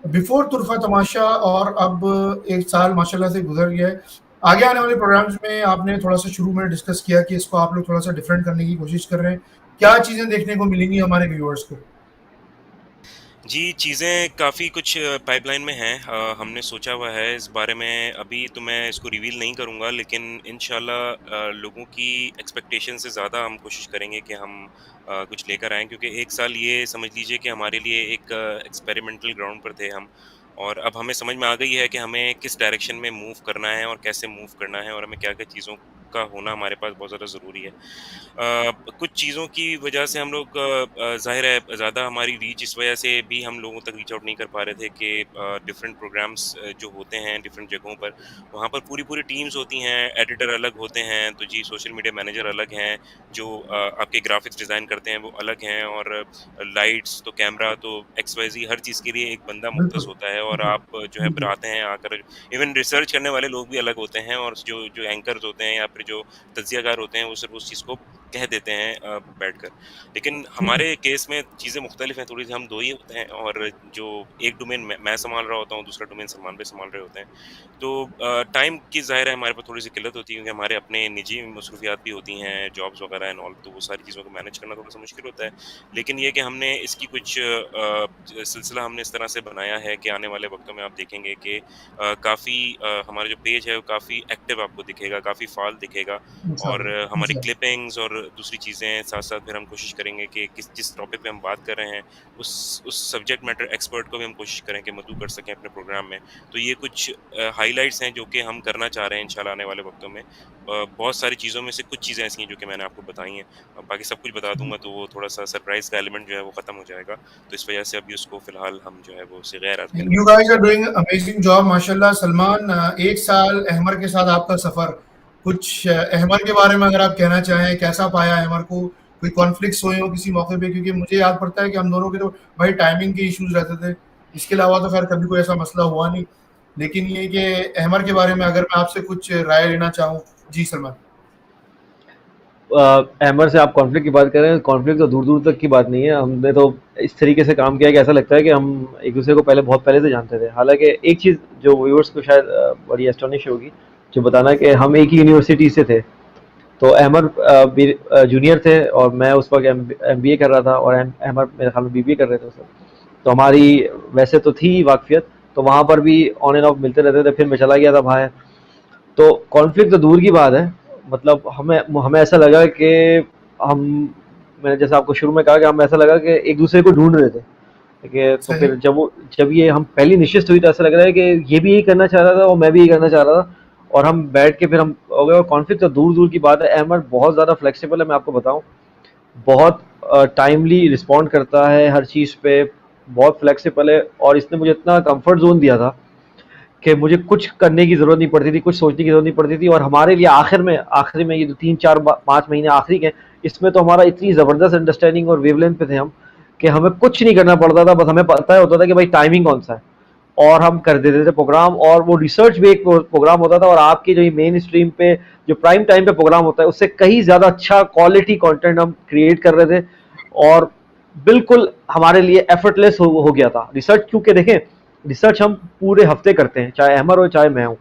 बिफोर तुरफा तमाशा और अब 1 साल माशाल्लाह से गुजर गया है, आगे आने वाले प्रोग्राम्स में आपने थोड़ा सा शुरू में डिस्कस किया कि इसको आप लोग थोड़ा सा डिफरेंट करने की कोशिश कर रहे हैं, क्या चीज़ें देखने को मिलेंगी हमारे व्यूअर्स को? जी, चीज़ें काफ़ी कुछ पाइपलाइन में हैं। हमने सोचा हुआ है इस बारे में, अभी तो मैं इसको रिवील नहीं करूँगा, लेकिन इंशाल्लाह लोगों की एक्सपेक्टेशन से ज़्यादा हम कोशिश करेंगे कि हम कुछ लेकर आएँ, क्योंकि 1 साल ये समझ लीजिए कि हमारे लिए एक एक्सपेरिमेंटल ग्राउंड पर थे हम, और अब हमें समझ में आ गई है कि हमें किस डायरेक्शन में मूव करना है और कैसे मूव करना है और हमें क्या-क्या चीज़ों का होना हमारे पास बहुत ज़्यादा ज़रूरी है। कुछ चीज़ों की वजह से हम लोग ज़ाहिर है ज़्यादा हमारी रीच इस वजह से भी हम लोगों तक रीच आउट नहीं कर पा रहे थे कि डिफरेंट प्रोग्राम्स जो होते हैं डिफरेंट जगहों पर, वहाँ पर पूरी टीम्स होती हैं, एडिटर अलग होते हैं, तो जी सोशल मीडिया मैनेजर अलग हैं, जो आपके ग्राफिक्स डिज़ाइन करते हैं वो अलग हैं, और लाइट्स तो कैमरा तो XYZ हर चीज़ के लिए एक बंदा मुख्तस बिल्कुल, होता है, और जी, आप जो है जी, आते हैं आकर इवन रिसर्च करने वाले लोग भी अलग होते हैं, और जो जो एंकर्स होते हैं या फिर जो तज्ज़ियाकार होते हैं वो सिर्फ उस चीज़ को कह देते हैं बैठकर। लेकिन जी, हमारे केस में चीज़ें मुख्तलिफ हैं थोड़ी-सी, हम 2 ही होते हैं, और जो एक डोमेन मैं सँभाल रहा होता हूँ, दूसरा डोमेन सलमान भाई सँभाल रहे होते हैं। तो टाइम की ज़ाहिर है हमारे पास थोड़ी-सी किल्लत होती है, क्योंकि हमारे अपने निजी मसरूफ़ियात भी होती हैं, जॉब्स वगैरह एंड ऑल, तो वो सारी चीज़ों को मैनेज करना थोड़ा-सा मुश्किल होता है। लेकिन ये कि हमने इसकी कुछ सिलसिला हमने इस तरह से बनाया है कि आने वाले वक़्तों में आप देखेंगे कि काफ़ी हमारा जो पेज है वो काफ़ी एक्टिव आपको दिखेगा, काफ़ी फ़ाल दिखेगा, और इंशाल्लाह, हमारी इंशाल्लाह। क्लिपिंग्स और दूसरी चीज़ें साथ-साथ फिर हम कोशिश करेंगे कि जिस टॉपिक पे हम बात कर रहे हैं, उस सब्जेक्ट मैटर एक्सपर्ट को भी हम कोशिश करें कि मदऊ कर सकें अपने प्रोग्राम में। तो ये कुछ हाइलाइट्स हैं जो कि हम करना चाह रहे हैं इंशाल्लाह आने वाले वक़्तों में। बहुत सारी चीज़ों में से कुछ चीज़ें ऐसी हैं जो कि मैंने आपको बताई हैं। बाकी सब कुछ बता दूँगा तो वो थोड़ा-सा सरप्राइज़ का एलिमेंट जो है वो ख़त्म हो जाएगा। तो इस वजह से अभी उसको फ़िलहाल हम जो है वो सिग़ैर कहने यू वाले guys are doing amazing job माशाल्लाह। सलमान, 1 साल अहमर के साथ आपका सफ़र, कुछ अहमर के बारे में अगर आप कहना चाहें, कैसा पाया अहमर को? कोई कॉन्फ्लिक्ट्स हुए हो किसी मौके पे? क्योंकि मुझे याद पड़ता है कि हम दोनों के तो भाई टाइमिंग के इश्यूज़ रहते थे। इसके अलावा तो ख़ैर कभी कोई ऐसा मसला हुआ नहीं। लेकिन ये कि अहमर के बारे में अगर मैं आपसे कुछ राय लेना चाहूँ। जी सलमान। अहमद से आप कॉन्फ्लिक्ट की बात कर रहे हैं, कॉन्फ्लिक्ट तो दूर दूर तक की बात नहीं है। हमने तो इस तरीके से काम किया कि ऐसा लगता है कि हम एक दूसरे को पहले बहुत पहले से जानते थे। हालांकि एक चीज़ जो व्यूअर्स को शायद बड़ी एस्टोनिश होगी, जो बताना कि हम एक ही यूनिवर्सिटी से थे। तो अहमद जूनियर थे और मैं उस वक्त MBA कर रहा था, और अहमद मेरे ख्याल में BBA कर रहे थे उस वक्त। तो हमारी वैसे तो थी वाकफियत, तो वहाँ पर भी ऑन एंड ऑफ मिलते रहते थे। फिर मैं चला गया था बाहर, तो कॉन्फ्लिक्ट तो दूर की बात है। मतलब हमें हमें ऐसा लगा कि हम मैंने जैसे आपको शुरू में कहा कि हम ऐसा लगा कि एक दूसरे को ढूंढ रहे थे। ठीक है, तो सही। फिर जब ये हम पहली निश्चित हुई तो ऐसा लग रहा है कि ये भी यही करना चाह रहा था और मैं भी यही करना चाह रहा था, और हम बैठ के फिर हम हो गए। और कॉन्फ्लिक्ट तो दूर दूर की बात है। अहमद बहुत ज़्यादा फ्लेक्सिबल है, मैं आपको बताऊं। बहुत टाइमली रिस्पॉन्ड करता है हर चीज़ पे, बहुत फ्लेक्सिबल है। और इसने मुझे इतना कंफर्ट जोन दिया था कि मुझे कुछ करने की ज़रूरत नहीं पड़ती थी, कुछ सोचने की ज़रूरत नहीं पड़ती थी। और हमारे लिए आखिर में ये जो 3 4 5 महीने आखिरी के, इसमें तो हमारा इतनी ज़बरदस्त अंडरस्टैंडिंग और वेवलेंथ पे थे हम, कि हमें कुछ नहीं करना पड़ता था। बस हमें पता होता था कि भाई टाइमिंग कौन सा है, और हम कर देते थे प्रोग्राम। और वो रिसर्च भी एक प्रोग्राम होता था, और आपकी जो मेन स्ट्रीम पे जो प्राइम टाइम पे प्रोग्राम होता है, उससे कहीं ज़्यादा अच्छा क्वालिटी कंटेंट हम क्रिएट कर रहे थे। और बिल्कुल हमारे लिए एफर्टलेस हो गया था रिसर्च। क्योंकि देखें, रिसर्च हम पूरे हफ्ते करते हैं, चाहे अहमर हो चाहे मैं हूँ।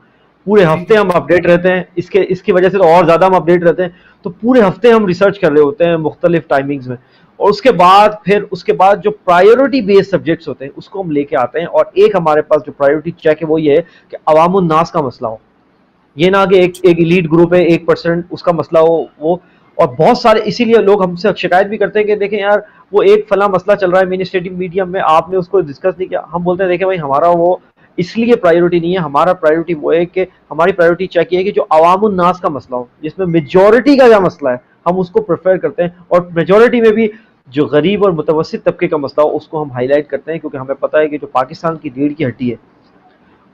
पूरे ठीक हफ्ते है। हम अपडेट रहते हैं, इसकी वजह से तो और ज़्यादा हम अपडेट रहते हैं। तो पूरे हफ्ते हम रिसर्च कर रहे होते हैं मुख्तलिफ टाइमिंग्स में। और उसके बाद जो प्रायोरिटी बेस्ड सब्जेक्ट्स होते हैं उसको हम लेके आते हैं। और एक हमारे पास जो प्रायोरिटी चेक है वो ये है कि अवामुन नास का मसला हो। ये ना कि एक इलीट ग्रुप है, 1% उसका मसला हो वो। और बहुत सारे, इसीलिए लोग हमसे शिकायत भी करते हैं कि देखें यार, वो एक फला मसला चल रहा है मिनिस्ट्रेटिव मीडियम में, आपने उसको डिस्कस नहीं किया। हम बोलते हैं देखें भाई, हमारा वो इसलिए प्रायोरिटी नहीं है। हमारा प्रायोरिटी वो है कि हमारी प्रायोरिटी चेक ये है कि जो अवामुन नास का मसला हो, जिसमें मेजोरिटी का क्या मसला है, हम उसको प्रेफर करते हैं। और मेजोरिटी में भी जो गरीब और मुतवस्सित तबके का मसला हो उसको हम हाईलाइट करते हैं, क्योंकि हमें पता है कि जो पाकिस्तान की रीढ़ की हड्डी है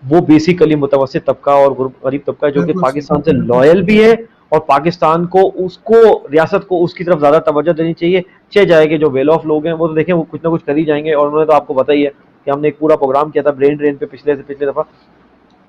वो बेसिकली मुतवस्सित तबका और गरीब तबका है, जो कि बिल्कुल सही, पाकिस्तान से बिल्कुल लॉयल सही। भी है। और पाकिस्तान को, उसको, रियासत को उसकी तरफ ज़्यादा तवज्जो देनी चाहिए जाए कि जो वेल ऑफ लोग हैं वो तो देखें वो कुछ ना कुछ कर ही जाएंगे। और उन्होंने तो आपको पता ही है कि हमने एक पूरा प्रोग्राम किया था ब्रेन ड्रेन पे पिछले दफ़ा,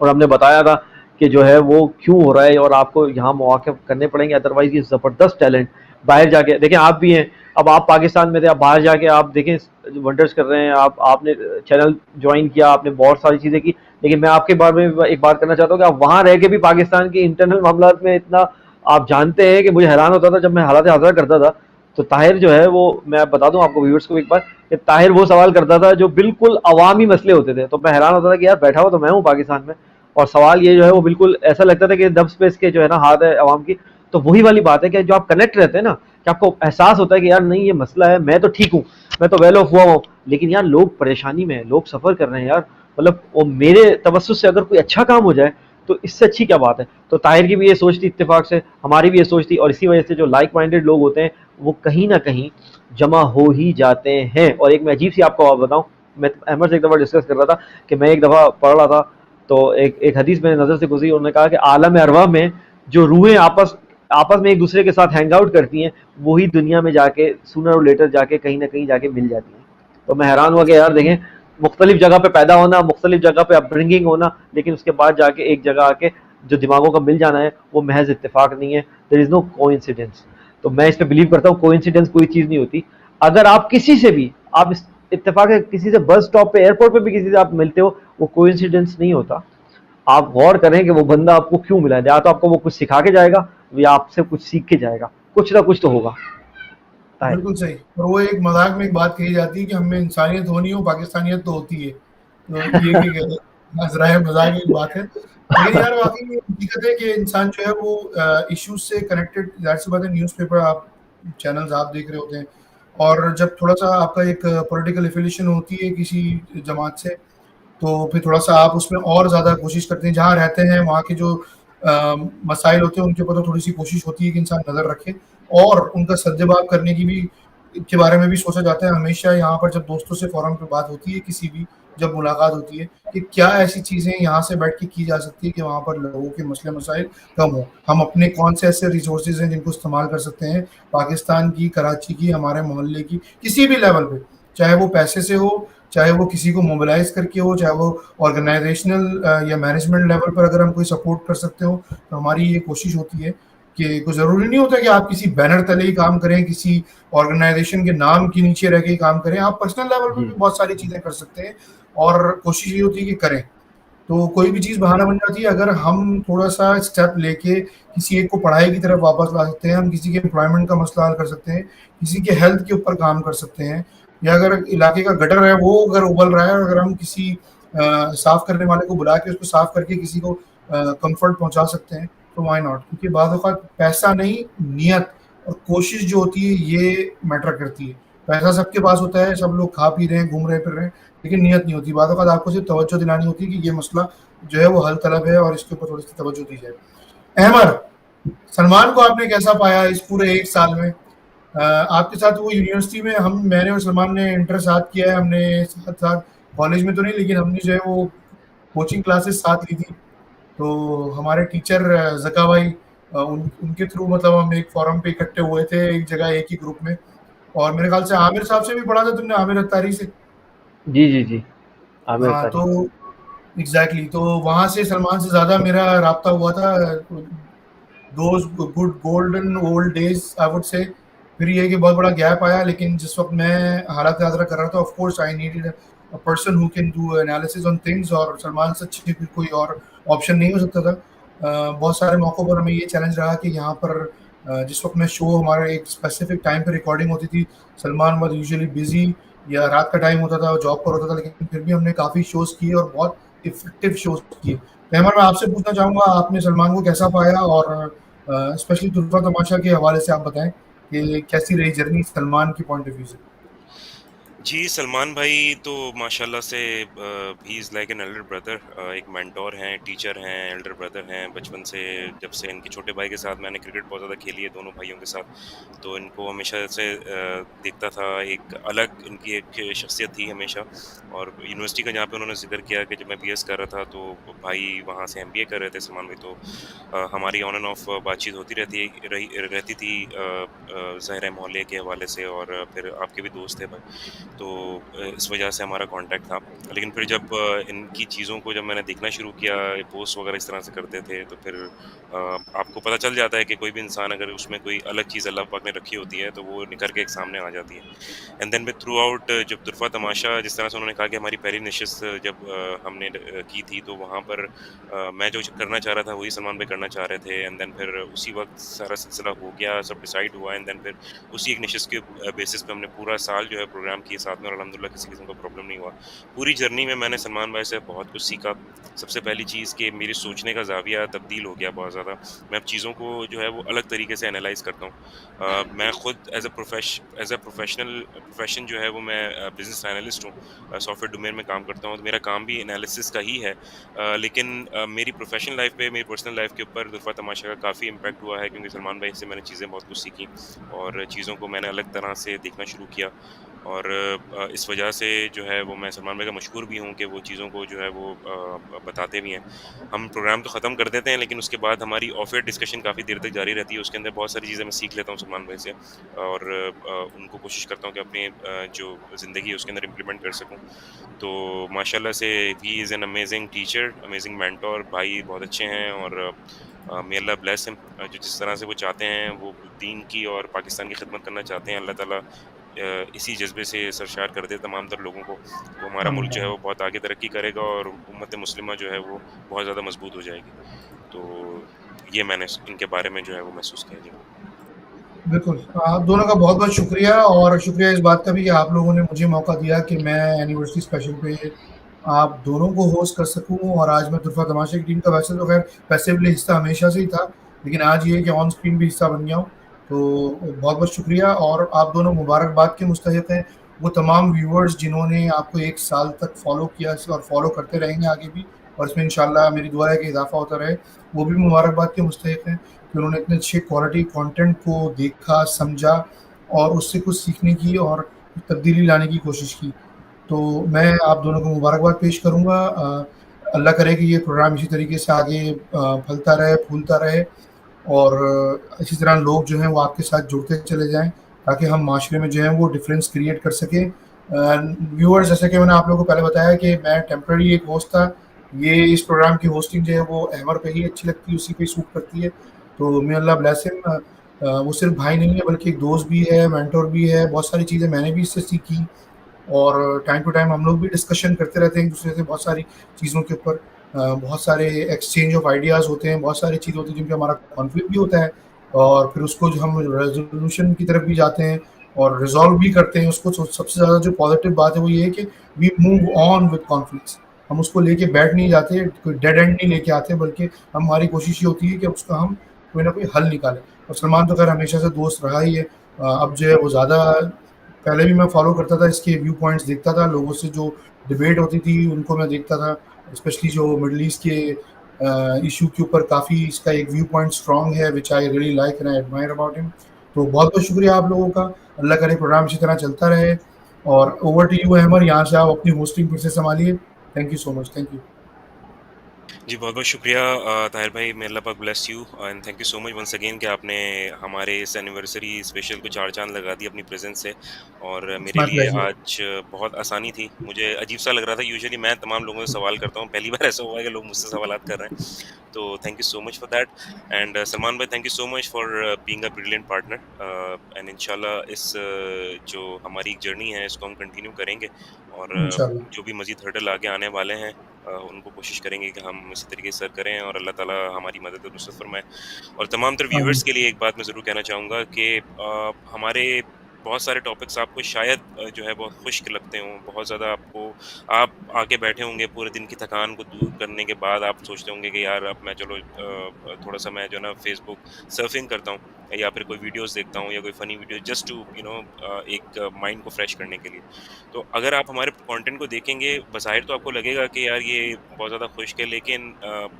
और हमने बताया था कि जो है वो क्यों हो रहा है, और आपको यहाँ मौके करने पड़ेंगे, अदरवाइज ये ज़बरदस्त टैलेंट बाहर जाके देखें। आप भी हैं, अब आप पाकिस्तान में थे, आप बाहर जाके आप देखें वंडर्स कर रहे हैं। आपने चैनल ज्वाइन किया, आपने बहुत सारी चीज़ें की। लेकिन मैं आपके बारे में एक बात करना चाहता हूँ कि आप वहाँ रह के भी पाकिस्तान के इंटरनल मामला में इतना आप जानते हैं कि मुझे हैरान होता था जब मैं हालात हाज़िर करता था। तो ताहिर जो है वो, मैं बता दूं आपको व्यूअर्स को एक बार, कि ताहिर वो सवाल करता था जो बिल्कुल अवामी मसले होते थे। तो मैं हैरान होता था कि यार बैठा हो तो मैं हूँ पाकिस्तान में, और सवाल ये जो है वो बिल्कुल ऐसा लगता था कि दब स्पेस के जो है ना हाथ है अवाम की। तो वही वाली बात है कि जो आप कनेक्ट रहते हैं ना, कि आपको एहसास होता है कि यार नहीं, ये मसला है, मैं तो ठीक हूँ, मैं तो वेल ऑफ हुआ हूँ, लेकिन यार लोग परेशानी में हैं, लोग सफ़र कर रहे हैं यार। मतलब वो मेरे तवज्जुह से अगर कोई अच्छा काम हो जाए तो इससे अच्छी क्या बात है। तो ताहिर की भी ये सोच थी, इत्तेफाक से हमारी भी ये सोच थी, और इसी वजह से जो लाइक माइंडेड लोग होते हैं वो कहीं ना कहीं जमा हो ही जाते हैं। और एक मैं अजीब सी आपको बात बताऊं, मैं अहमद से एक दफ़ा डिस्कस कर रहा था कि मैं एक दफ़ा पढ़ रहा था, तो एक हदीस मेरे नज़र से गुजरी, उन्होंने कहा कि आलम अरवा में जो रूहें आपस आपस में एक दूसरे के साथ हैंग आउट करती हैं, वही दुनिया में जाके सूनर और लेटर जाके कहीं ना कहीं जाके मिल जाती हैं। तो मैं हैरान हुआ कि यार देखें, मुख्तलिफ जगह पे पैदा होना, मुख्तलिफ जगह पे अपब्रिंगिंग होना, लेकिन उसके बाद जाके एक जगह आके जो दिमागों का मिल जाना है वो महज इत्तेफाक नहीं है। There is no coincidence. तो मैं इस पे बिलीव करता हूँ, कोइंसिडेंस कोई चीज़ नहीं होती। अगर आप किसी से भी, आप इत्तेफाक है किसी से बस स्टॉप पे, एयरपोर्ट पे भी किसी से आप मिलते हो, वो कोइंसिडेंस नहीं होता। आप गौर करें कि वो बंदा आपको क्यों मिला है, या तो आपको वो कुछ सिखा के जाएगा या आपसे कुछ सीख के जाएगा, कुछ ना कुछ तो होगा। ताहिर। बिल्कुल सही। और वो एक मजाक में एक बात कही जाती है कि हमें इंसानियत होनी हो, पाकिस्तानियत तो होती है। तो ये कि नजराए मजाक एक बात है, लेकिन यार वाकई में हकीकत है कि इंसान जो है वो इश्यूज से कनेक्टेड, जाहिर सी बात है, न्यूज़पेपर आप, चैनल्स आप देख रहे होते हैं, और जब थोड़ा सा आपका एक पॉलिटिकल एफिलिएशन होती है किसी जमात से, तो फिर थोड़ा सा आप उसमें और ज़्यादा कोशिश करते हैं, जहाँ रहते हैं वहाँ के जो मसाइल होते हैं उनके ऊपर तो थोड़ी सी कोशिश होती है कि इंसान नज़र रखे, और उनका सद्देबाब करने की भी, के बारे में भी सोचा जाता है हमेशा। यहाँ पर जब दोस्तों से फ़ोरम पे बात होती है, किसी भी जब मुलाकात होती है, कि क्या ऐसी चीज़ें यहाँ से बैठ के की जा सकती है कि वहाँ पर लोगों के मसले मसाइल कम हो, हम अपने कौन से ऐसे रिसोर्सेज हैं जिनको इस्तेमाल कर सकते हैं, पाकिस्तान की, कराची की, हमारे मोहल्ले की, किसी भी लेवल पे, चाहे वो पैसे से हो, चाहे वो किसी को मोबिलाइज करके हो, चाहे वो ऑर्गेनाइजेशनल या मैनेजमेंट लेवल पर अगर हम कोई सपोर्ट कर सकते हो, तो हमारी ये कोशिश होती है कि कोई ज़रूरी नहीं होता कि आप किसी बैनर तले ही काम करें, किसी ऑर्गेनाइजेशन के नाम के नीचे रह के ही काम करें, आप पर्सनल लेवल पे जी। भी बहुत सारी चीज़ें कर सकते हैं, और कोशिश ये होती है कि करें। तो कोई भी चीज़ बहाना बन जाती है, अगर हम थोड़ा-सा स्टेप लेके किसी एक को पढ़ाई की तरफ वापस ला सकते हैं, हम किसी के एम्प्लॉयमेंट का मसला हल कर सकते हैं, किसी के हेल्थ के ऊपर काम कर सकते हैं, या अगर इलाके का गटर है वो अगर उबल रहा है, अगर हम किसी साफ़ करने वाले को बुला के उसको साफ़ करके किसी को कम्फर्ट पहुँचा सकते हैं, तो व्हाई नॉट? क्योंकि बाज़ औक़ात पैसा नहीं, नियत और कोशिश जो होती है ये मैटर करती है। पैसा सबके पास होता है, सब लोग खा पी रहे हैं, घूम रहे फिर रहे हैं, लेकिन नियत नहीं होती। बाज़ औक़ात आपको सिर्फ़ तवज्जो दिलानी होती है कि ये मसला जो है वो हल तलब है और इसके ऊपर थोड़ी-सी तवज्जो दी जाए। अहमद, सलमान को आपने कैसा पाया इस पूरे 1 साल में? आपके साथ वो यूनिवर्सिटी में मैंने और सलमान ने इंटर साथ किया है, हमने साथ-साथ, कॉलेज में तो नहीं, लेकिन हमने जो है वो कोचिंग क्लासेस साथ ली थी। तो हमारे टीचर ज़का भाई, उनके थ्रू मतलब हम एक फोरम पे इकट्ठे हुए थे, एक जगह एक ही ग्रुप में, और मेरे ख्याल से आमिर साहब से भी पढ़ा था तुमने, आमिर अत्तारी से? जी जी जी। आमिर हाँ, तारी। तो एग्ज़ैक्टली, तो वहाँ से सलमान से ज़्यादा मेरा राब्ता हुआ था, those good golden old days I would say. फिर ये है कि बहुत बड़ा गैप आया, लेकिन जिस वक़्त मैं हालात यात्रा कर रहा था, of course I needed a person who can do analysis on things, और सलमान से अच्छी फिर कोई और ऑप्शन नहीं हो सकता था। बहुत सारे मौक़ों पर हमें ये चैलेंज रहा कि यहाँ पर जिस वक़्त में शो हमारा एक स्पेसिफिक टाइम पे रिकॉर्डिंग होती थी, सलमान वाज़ यूजुअली बिज़ी, या रात का टाइम होता था, जॉब पर होता था, लेकिन फिर भी हमने काफ़ी शोज़ किए और बहुत इफ़ेक्टिव शोज़ किए। तो अहमद, मैं आपसे पूछना चाहूँगा, आपने सलमान को कैसा पाया, और स्पेशली तुलफा तमाशा के हवाले से आप बताएँ कि कैसी रही जर्नी सलमान की पॉइंट ऑफ व्यू से? जी, सलमान भाई तो माशाल्लाह से he is like an elder brother, एक मेंटर हैं, टीचर हैं, एल्डर ब्रदर हैं। बचपन से, जब से इनके छोटे भाई के साथ मैंने क्रिकेट बहुत ज़्यादा खेली है, दोनों भाइयों के साथ, तो इनको हमेशा से देखता था, एक अलग इनकी एक शख्सियत थी हमेशा। और यूनिवर्सिटी का जहाँ पे उन्होंने ज़िक्र किया कि जब मैं बीएस कर रहा था, तो भाई वहाँ से एमबीए कर रहे थे सलमान भाई, तो हमारी ऑन एंड ऑफ बातचीत होती रहती थी ज़हरा मोहल्ले के हवाले से, और फिर आपके भी दोस्त थे भाई, तो इस वजह से हमारा कांटेक्ट था। लेकिन फिर जब इनकी चीज़ों को जब मैंने देखना शुरू किया, पोस्ट वगैरह इस तरह से करते थे, तो फिर आपको पता चल जाता है कि कोई भी इंसान अगर उसमें कोई अलग चीज़ अल्लाह पाक ने रखी होती है, तो वो निखर के एक सामने आ जाती है। And then with throughout, जब तुरफ़ा तमाशा, जिस तरह से उन्होंने कहा कि हमारी पहली नशिस्त जब हमने की थी, तो वहाँ पर मैं जो करना चाह रहा था वही सलमान भाई करना चाह रहे थे। एंड देन फिर उसी वक्त सारा सिलसिला हो गया, सब डिसाइड हुआ, एंड देन फिर उसी एक नशिस्त के बेसिस पे हमने पूरा साल जो है प्रोग्राम किए साथ में और अल्हम्दुलिल्लाह किसी किस्म का प्रॉब्लम नहीं हुआ। पूरी जर्नी में मैंने सलमान भाई से बहुत कुछ सीखा। सबसे पहली चीज़ कि मेरी सोचने का ज़ाविया तब्दील हो गया बहुत ज़्यादा। मैं अब चीज़ों को जो है वो अलग तरीके से एनालाइज़ करता हूँ। मैं खुद एज़ अ प्रोफ़ेशन जो है वो मैं बिज़नेस एनालिस्ट हूँ। सॉफ्टवेयर डोमेन में काम करता हूँ, तो मेरा काम भी एनालिसिस का ही है। लेकिन मेरी प्रोफ़ेशनल लाइफ़ पे, मेरी पर्सनल लाइफ़ के ऊपर तुफ़ा तमाशा का काफ़ी इम्पैक्ट हुआ है क्योंकि सलमान भाई से मैंने चीज़ें बहुत कुछ सीखी और चीज़ों को मैंने अलग तरह से देखना शुरू किया। और इस वजह से जो है वो मैं सलमान भाई का मशहूर भी हूँ कि वो चीज़ों को जो है वो बताते भी हैं। हम प्रोग्राम तो ख़त्म कर देते हैं लेकिन उसके बाद हमारी ऑफ एयर डिस्कशन काफ़ी देर तक जारी रहती है। उसके अंदर बहुत सारी चीज़ें मैं सीख लेता हूँ सलमान भाई से और उनको कोशिश करता हूँ कि अपनी जो ज़िंदगी है उसके अंदर इम्प्लीमेंट कर सकूँ। तो माशाल्लाह से he is an amazing teacher, amazing mentor, भाई बहुत अच्छे हैं और मे अल्लाह ब्लेस हिम। जो जिस तरह से वो चाहते हैं, वो दीन की और पाकिस्तान की खिदमत करना चाहते हैं, अल्लाह ताला इसी जज़्बे से सरशार कर दे तमाम तर लोगों को। तो हमारा मुल्क जो है आमीन। वो बहुत आगे तरक्की करेगा और उम्मत मुस्लिमा जो है वो बहुत ज़्यादा मज़बूत हो जाएगी। तो ये मैंने इनके बारे में जो है वो महसूस किया। जी। बिल्कुल, आप दोनों का बहुत-बहुत शुक्रिया और शुक्रिया इस बात का भी कि आप लोगों ने मुझे मौका दिया कि मैं एनिवर्सरी स्पेशल पे आप दोनों को होस्ट कर सकूँ और आज मैं तुरफ़ा तमाशा की टीम का वैसे तो ख़ैर पैसिवली हिस्सा हमेशा से ही था, लेकिन आज ये है कि ऑन स्क्रीन भी हिस्सा बन गया हूँ। तो बहुत-बहुत शुक्रिया और आप दोनों मुबारकबाद के मुस्तहिक़ हैं। वो तमाम व्यूअर्स जिन्होंने आपको 1 साल तक फ़ॉलो किया और फ़ॉलो करते रहेंगे आगे भी और इसमें इंशाअल्लाह मेरी दुआ है कि इज़ाफ़ा होता रहे। वो भी मुबारकबाद के मुस्तहिक़ हैं कि उन्होंने इतने अच्छे क्वालिटी कंटेंट को देखा, समझा और उससे कुछ सीखने की और तब्दीली लाने की कोशिश की। तो मैं आप दोनों को मुबारकबाद पेश करूँगा। अल्लाह करे कि ये प्रोग्राम इसी तरीके से आगे फलता रहे, फूलता रहे और इसी तरह लोग जो हैं वो आपके साथ जुड़ते चले जाएँ, ताकि हम माशरे में जो है वो डिफ़रेंस क्रिएट कर सकें। व्यूअर्स जैसे कि मैंने आप लोगों को पहले बताया कि मैं टेम्परेरी एक होस्ट था। ये इस प्रोग्राम की होस्टिंग जो है वो अहमर पे ही अच्छी लगती है, उसी पे सूट करती है। तो मे अल्लाह ब्लेस हिम। वो सिर्फ़ भाई नहीं है बल्कि एक दोस्त भी है, मेंटर भी है। बहुत सारी चीज़ें मैंने भी इससे सीखी। और टाइम टू टाइम हम लोग भी डिस्कशन करते रहते हैं एक-दूसरे से बहुत सारी चीज़ों के ऊपर। बहुत सारे एक्सचेंज ऑफ आइडियाज़ होते हैं, बहुत सारी चीज़ें होती हैं जिन पे हमारा कॉन्फ्लिक्ट भी होता है और फिर उसको जो हम रेज़ोल्यूशन की तरफ भी जाते हैं और रिज़ॉल्व भी करते हैं उसको। तो सबसे ज़्यादा जो पॉज़िटिव बात है वो ये है कि we move on with conflicts. हम उसको लेके बैठ नहीं जाते, कोई डेड एंड नहीं लेके आते बल्कि हमारी कोशिश ये होती है कि उसका हम कोई ना कोई हल निकालें। और सलमान तो ख़ैर हमेशा से दोस्त रहा ही है। अब जो है वो ज़्यादा पहले भी मैं फ़ॉलो करता था, इसके व्यू पॉइंट्स देखता था, लोगों से जो डिबेट होती थी उनको मैं देखता था, स्पेशली जो मिडल ईस्ट के इश्यू के ऊपर काफ़ी इसका एक व्यू पॉइंट स्ट्रॉन्ग है which I really like and I admire about him. तो बहुत-बहुत शुक्रिया आप लोगों का। अल्लाह करे प्रोग्राम इसी तरह चलता रहे और ओवर टू यू अहमद, यहाँ से आप अपनी होस्टिंग फिर से सँभालिए। Thank you so much. Thank you. जी, बहुत-बहुत शुक्रिया ताहिर भाई, मे अल्लाह पाक bless you and thank you so much once again कि आपने हमारे इस एनिवर्सरी स्पेशल को चार चाँद लगा दिए अपनी प्रेज़ेंस से और इट्स मेरे माय लिए प्लेज़र। आज बहुत आसानी थी। मुझे अजीब-सा लग रहा था, यूजुअली मैं तमाम लोगों से सवाल करता हूँ, पहली बार ऐसा हुआ है कि लोग मुझसे सवालात कर रहे हैं। तो thank you so much for that and Salman भाई thank you so much for being a brilliant partner and इंशाल्लाह इस जो हमारी जर्नी है इसको हम कंटिन्यू करेंगे और इंशाल्लाह। जो भी मज़ीद हर्डल आगे आने वाले हैं उनको कोशिश करेंगे कि हम इसी तरीके से सर करें और अल्लाह ताला हमारी मदद और नुसरत फरमाए। और तमाम तर व्यूअर्स आमीन। के लिए एक बात मैं ज़रूर कहना चाहूँगा कि हमारे बहुत सारे टॉपिक्स आपको शायद जो है बहुत खुश्क लगते हों, बहुत ज़्यादा आपको आप आके बैठे होंगे पूरे दिन की थकान को दूर करने के बाद आप सोचते होंगे कि यार अब मैं चलो थोड़ा-सा मैं जो है ना फ़ेसबुक सर्फिंग करता हूँ या फिर कोई वीडियोज़ देखता हूँ या कोई फ़नी वीडियो जस्ट टू एक माइंड को फ्रेश करने के लिए। तो अगर आप हमारे कंटेंट को देखेंगे, बज़ाहिर तो आपको लगेगा कि यार ये बहुत ज़्यादा खुश्क है, लेकिन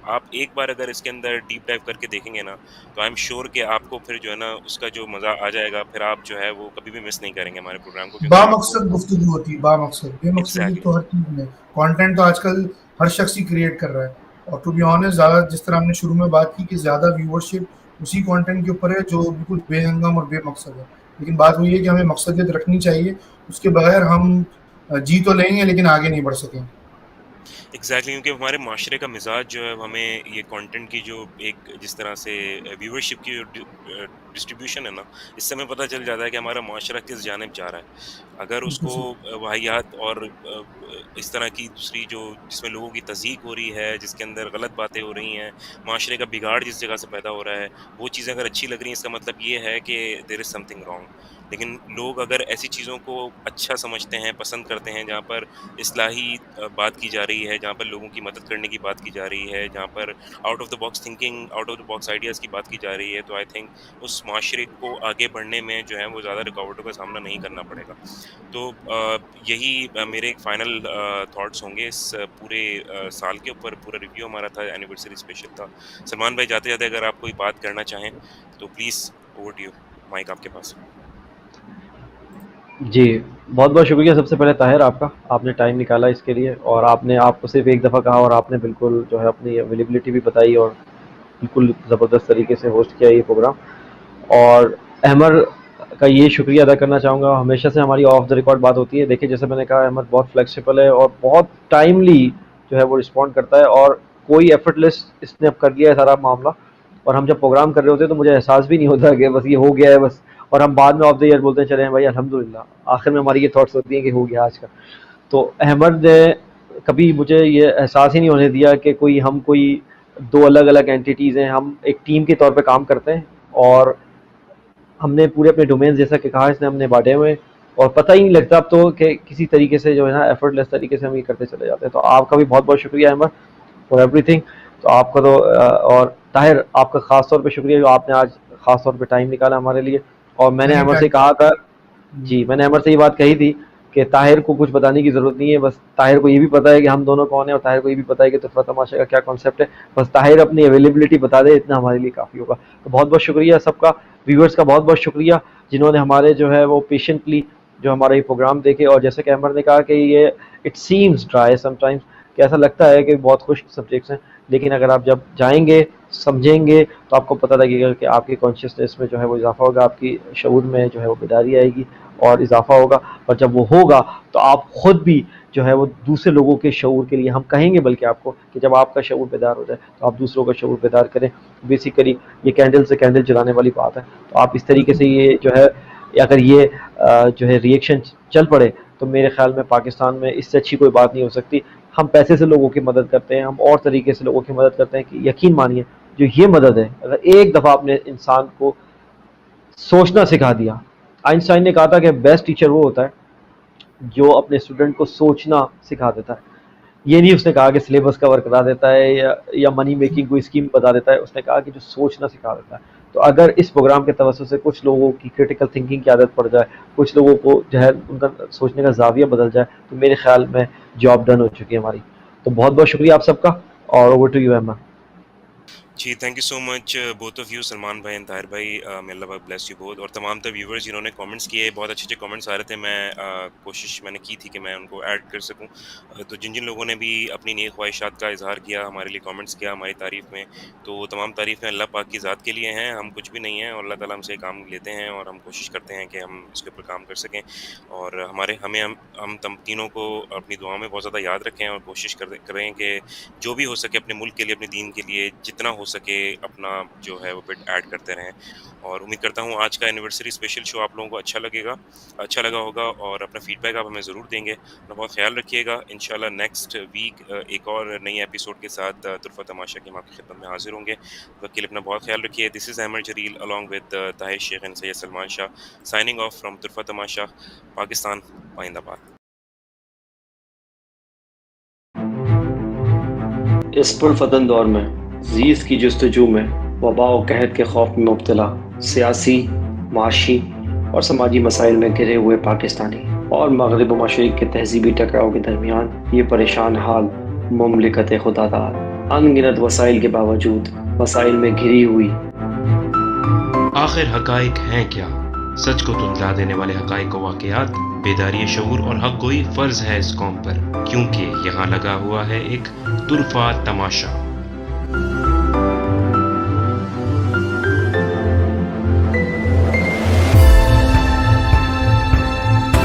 आप एक बार अगर इसके अंदर डीप डाइव करके देखेंगे ना, तो आई एम श्योर कि आपको फिर जो है ना उसका जो मज़ा आ जाएगा, फिर आप जो है वो कभी भी मिस नहीं करेंगे हमारे प्रोग्राम को क्योंकि आपको बामकसद गुफ्तगू होती है, बामकसद। बेमकसदी एग्ज़ैक्टली, तो हर चीज़ में। कंटेंट तो आजकल हर शख़्स ही क्रिएट कर रहा है और टू बी ऑनेस्ट ज़्यादा जिस तरह हमने शुरू में बात की कि ज़्यादा व्यूअरशिप उसी कंटेंट के ऊपर है जो बिल्कुल बेहंगम और बेमकसद है। लेकिन बात वही है कि हमें मकसदियत रखनी चाहिए, उसके बगैर हम जी तो लेंगे लेकिन आगे नहीं बढ़ सकेंगे। एग्ज़ैक्टली क्योंकि हमारे माशरे का मिज़ाज जो है हमें ये कंटेंट की जो एक जिस तरह से व्यूअरशिप की जो डिस्ट्रीब्यूशन है ना, इससे हमें पता चल जाता है कि हमारा माशरा किस जानिब जा रहा है। अगर बिल्कुल उसको सही। वाहियात और इस तरह की दूसरी जो जिसमें लोगों की तज़यीक हो रही है, जिसके अंदर गलत बातें हो रही हैं, माशरे का बिगाड़ जिस जगह से पैदा हो रहा है, वो चीज़ें अगर अच्छी लग रही हैं इसका मतलब ये है कि देयर इज़ समथिंग रॉन्ग। लेकिन लोग अगर ऐसी चीज़ों को अच्छा समझते हैं, पसंद करते हैं, जहाँ पर इस्लाही बात की जा रही है, जहाँ पर लोगों की मदद करने की बात की जा रही है, जहाँ पर out of the box thinking, out of the box ideas की बात की जा रही है, तो आई थिंक उस माशरे को आगे बढ़ने में जो है वो ज़्यादा रुकावटों का सामना नहीं करना पड़ेगा। तो यही मेरे एक फाइनल थॉट्स होंगे इस पूरे साल के ऊपर। पूरा रिव्यू हमारा था, एनिवर्सरी स्पेशल था। सलमान भाई, जाते-जाते अगर आप कोई बात करना चाहें तो please, over to you, mic आपके पास। जी, बहुत-बहुत शुक्रिया सबसे पहले ताहिर आपका, आपने टाइम निकाला इसके लिए और आपने आपको सिर्फ़ एक दफ़ा कहा और आपने बिल्कुल जो है अपनी अवेलेबिलिटी भी बताई और बिल्कुल ज़बरदस्त तरीके से होस्ट किया ये प्रोग्राम। और अहमर का ये शुक्रिया अदा करना चाहूँगा, हमेशा से हमारी ऑफ द रिकॉर्ड बात होती है। देखिए जैसे मैंने कहा, अहमर बहुत फ्लेक्सिबल है और बहुत टाइमली जो है वो रिस्पॉन्ड करता है और कोई एफर्टलेस इसने अब कर लिया है सारा मामला। और हम जब प्रोग्राम कर रहे होते हैं तो मुझे एहसास भी नहीं होता कि बस ये हो गया है बस, और हम बाद में ऑफ द ईयर बोलते हैं चले हैं भाई अल्हम्दुलिल्लाह, आखिर में हमारी ये थॉट्स होती हैं कि हो गया आज का। तो अहमद ने कभी मुझे ये एहसास ही नहीं होने दिया कि कोई दो अलग अलग एंटिटीज़ हैं, हम एक टीम के तौर पे काम करते हैं और हमने पूरे अपने डोमेन जैसा कि कहा इसने हमने बांटे हुए हैं और पता ही नहीं लगता अब तो कि किसी तरीके से जो है ना एफर्टलेस तरीके से हम ये करते चले जाते हैं। तो आपका भी बहुत बहुत शुक्रिया अहमद फॉर एवरीथिंग। तो आपका तो और ताहिर आपका ख़ास तौर पे शुक्रिया जो आपने आज ख़ास तौर पे टाइम निकाला हमारे लिए। और मैंने एनी अहमद से टाइम। कहा था, जी मैंने अहमद से ये बात कही थी कि ताहिर को कुछ बताने की ज़रूरत नहीं है, बस ताहिर को ये भी पता है कि हम दोनों कौन है और ताहिर को ये भी पता है कि तुफ़ा तमाशा का क्या कॉन्सेप्ट है। बस ताहिर अपनी अवेलेबिलिटी बता दे, इतना हमारे लिए काफ़ी होगा। तो बहुत बहुत शुक्रिया सबका, व्यूअर्स का बहुत बहुत शुक्रिया जिन्होंने हमारे जो है वो पेशेंटली जो हमारा ये प्रोग्राम देखे। और जैसे कि अहमद ने कहा कि ये इट सीम्स ड्राई समटाइम्स, कि ऐसा लगता है कि बहुत खुश्क सब्जेक्ट्स हैं, लेकिन अगर आप जब जाएंगे समझेंगे तो आपको पता लगेगा कि आपकी कॉन्शियसनेस में जो है वो इजाफा होगा, आपकी शऊर में जो है वो बेदारी आएगी और इजाफा होगा। और जब वो होगा तो आप खुद भी जो है वो दूसरे लोगों के शऊर के लिए हम कहेंगे, बल्कि आपको कि जब आपका शऊर बेदार हो जाए तो आप दूसरों का शऊर बेदार करें। बेसिकली ये कैंडल से कैंडल जलाने वाली बात है। तो आप इस तरीके से ये जो है अगर ये जो है रिएक्शन चल पड़े तो मेरे ख्याल में पाकिस्तान में इससे अच्छी कोई बात नहीं हो सकती। हम पैसे से लोगों की मदद करते हैं, हम और तरीके से लोगों की मदद करते हैं कि यकीन मानिए जो ये मदद है, अगर एक दफ़ा आपने इंसान को सोचना सिखा दिया। आइंस्टाइन ने कहा था कि बेस्ट टीचर वो होता है जो अपने स्टूडेंट को सोचना सिखा देता है। ये नहीं उसने कहा कि सिलेबस कवर करा देता है या मनी मेकिंग कोई स्कीम बता देता है, उसने कहा कि जो सोचना सिखा देता है। तो अगर इस प्रोग्राम के तवज्जो से कुछ लोगों की क्रिटिकल थिंकिंग की आदत पड़ जाए, कुछ लोगों को जो है उनका सोचने का ज़ाविया बदल जाए, तो मेरे ख्याल में जॉब डन हो चुकी है हमारी। तो बहुत बहुत शुक्रिया आप सबका और ओवर टू यू अहमद। जी, thank you so much both of you, Salman भाई एंड ताहिर भाई। मे अल्लाह पाक ब्लेस यू बोथ। और तमाम तर व्यूवर्स जिन्होंने कमेंट्स किए, बहुत अच्छे-अच्छे कमेंट्स आ रहे थे। मैं कोशिश मैंने की थी कि मैं उनको ऐड कर सकूं। तो जिन-जिन लोगों ने भी अपनी नेक ख्वाहिशात का इज़हार किया, हमारे लिए कमेंट्स किया हमारी तारीफ़ में, तो वो तमाम तारीफ़ें अल्लाह पाक की ज़ात के लिए हैं। हम कुछ भी नहीं हैं और अल्लाह ताला हमसे काम लेते हैं और हम कोशिश करते हैं कि हम इसके ऊपर काम कर सकें। और हम तम तीनों को अपनी दुआ में बहुत ज़्यादा याद रखें और कोशिश करें कि जो भी हो सके अपने मुल्क के लिए, अपने दीन के लिए जितना हो सके अपना जो है वो बिट ऐड करते रहें। और उम्मीद करता हूँ आज का एनिवर्सरी स्पेशल शो आप लोगों को अच्छा लगा होगा और अपना फीडबैक आप हमें ज़रूर देंगे। अपना बहुत ख्याल रखिएगा। इंशाल्लाह नेक्स्ट वीक एक और नई एपिसोड के साथ तुरफ़ा तमाशा की हम आपकी खिदमत में हाजिर होंगे। तो के लिए अपना बहुत ख्याल रखिए। This is Ahmed Jaleel along with Tahir Sheikh and Syed Salman Shah, signing off from Turfa Tamasha, Pakistan पाइंदाबाद। इस पुरफतन दौर में जीज़ की जस्तजू में वबा व कहत के खौफ में मुब्तला सियासी, माशी और समाजी मसाइल में घिरे हुए पाकिस्तानी और मगरिब व मशरिक़ के तहज़ीबी टकराव के दरमियान ये परेशान हाल मुमलिकत खुदादार अनगिनत वसाइल के बावजूद मसाइल में घिरी हुई। आखिर हकाइक हैं क्या? सच को धुंधला देने वाले हकाइक व वाक़यात, बेदारी शऊर और हक गोई फ़र्ज़ है इस कौम पर, क्योंकि यहाँ लगा हुआ है एक तुरफ़ा तमाशा।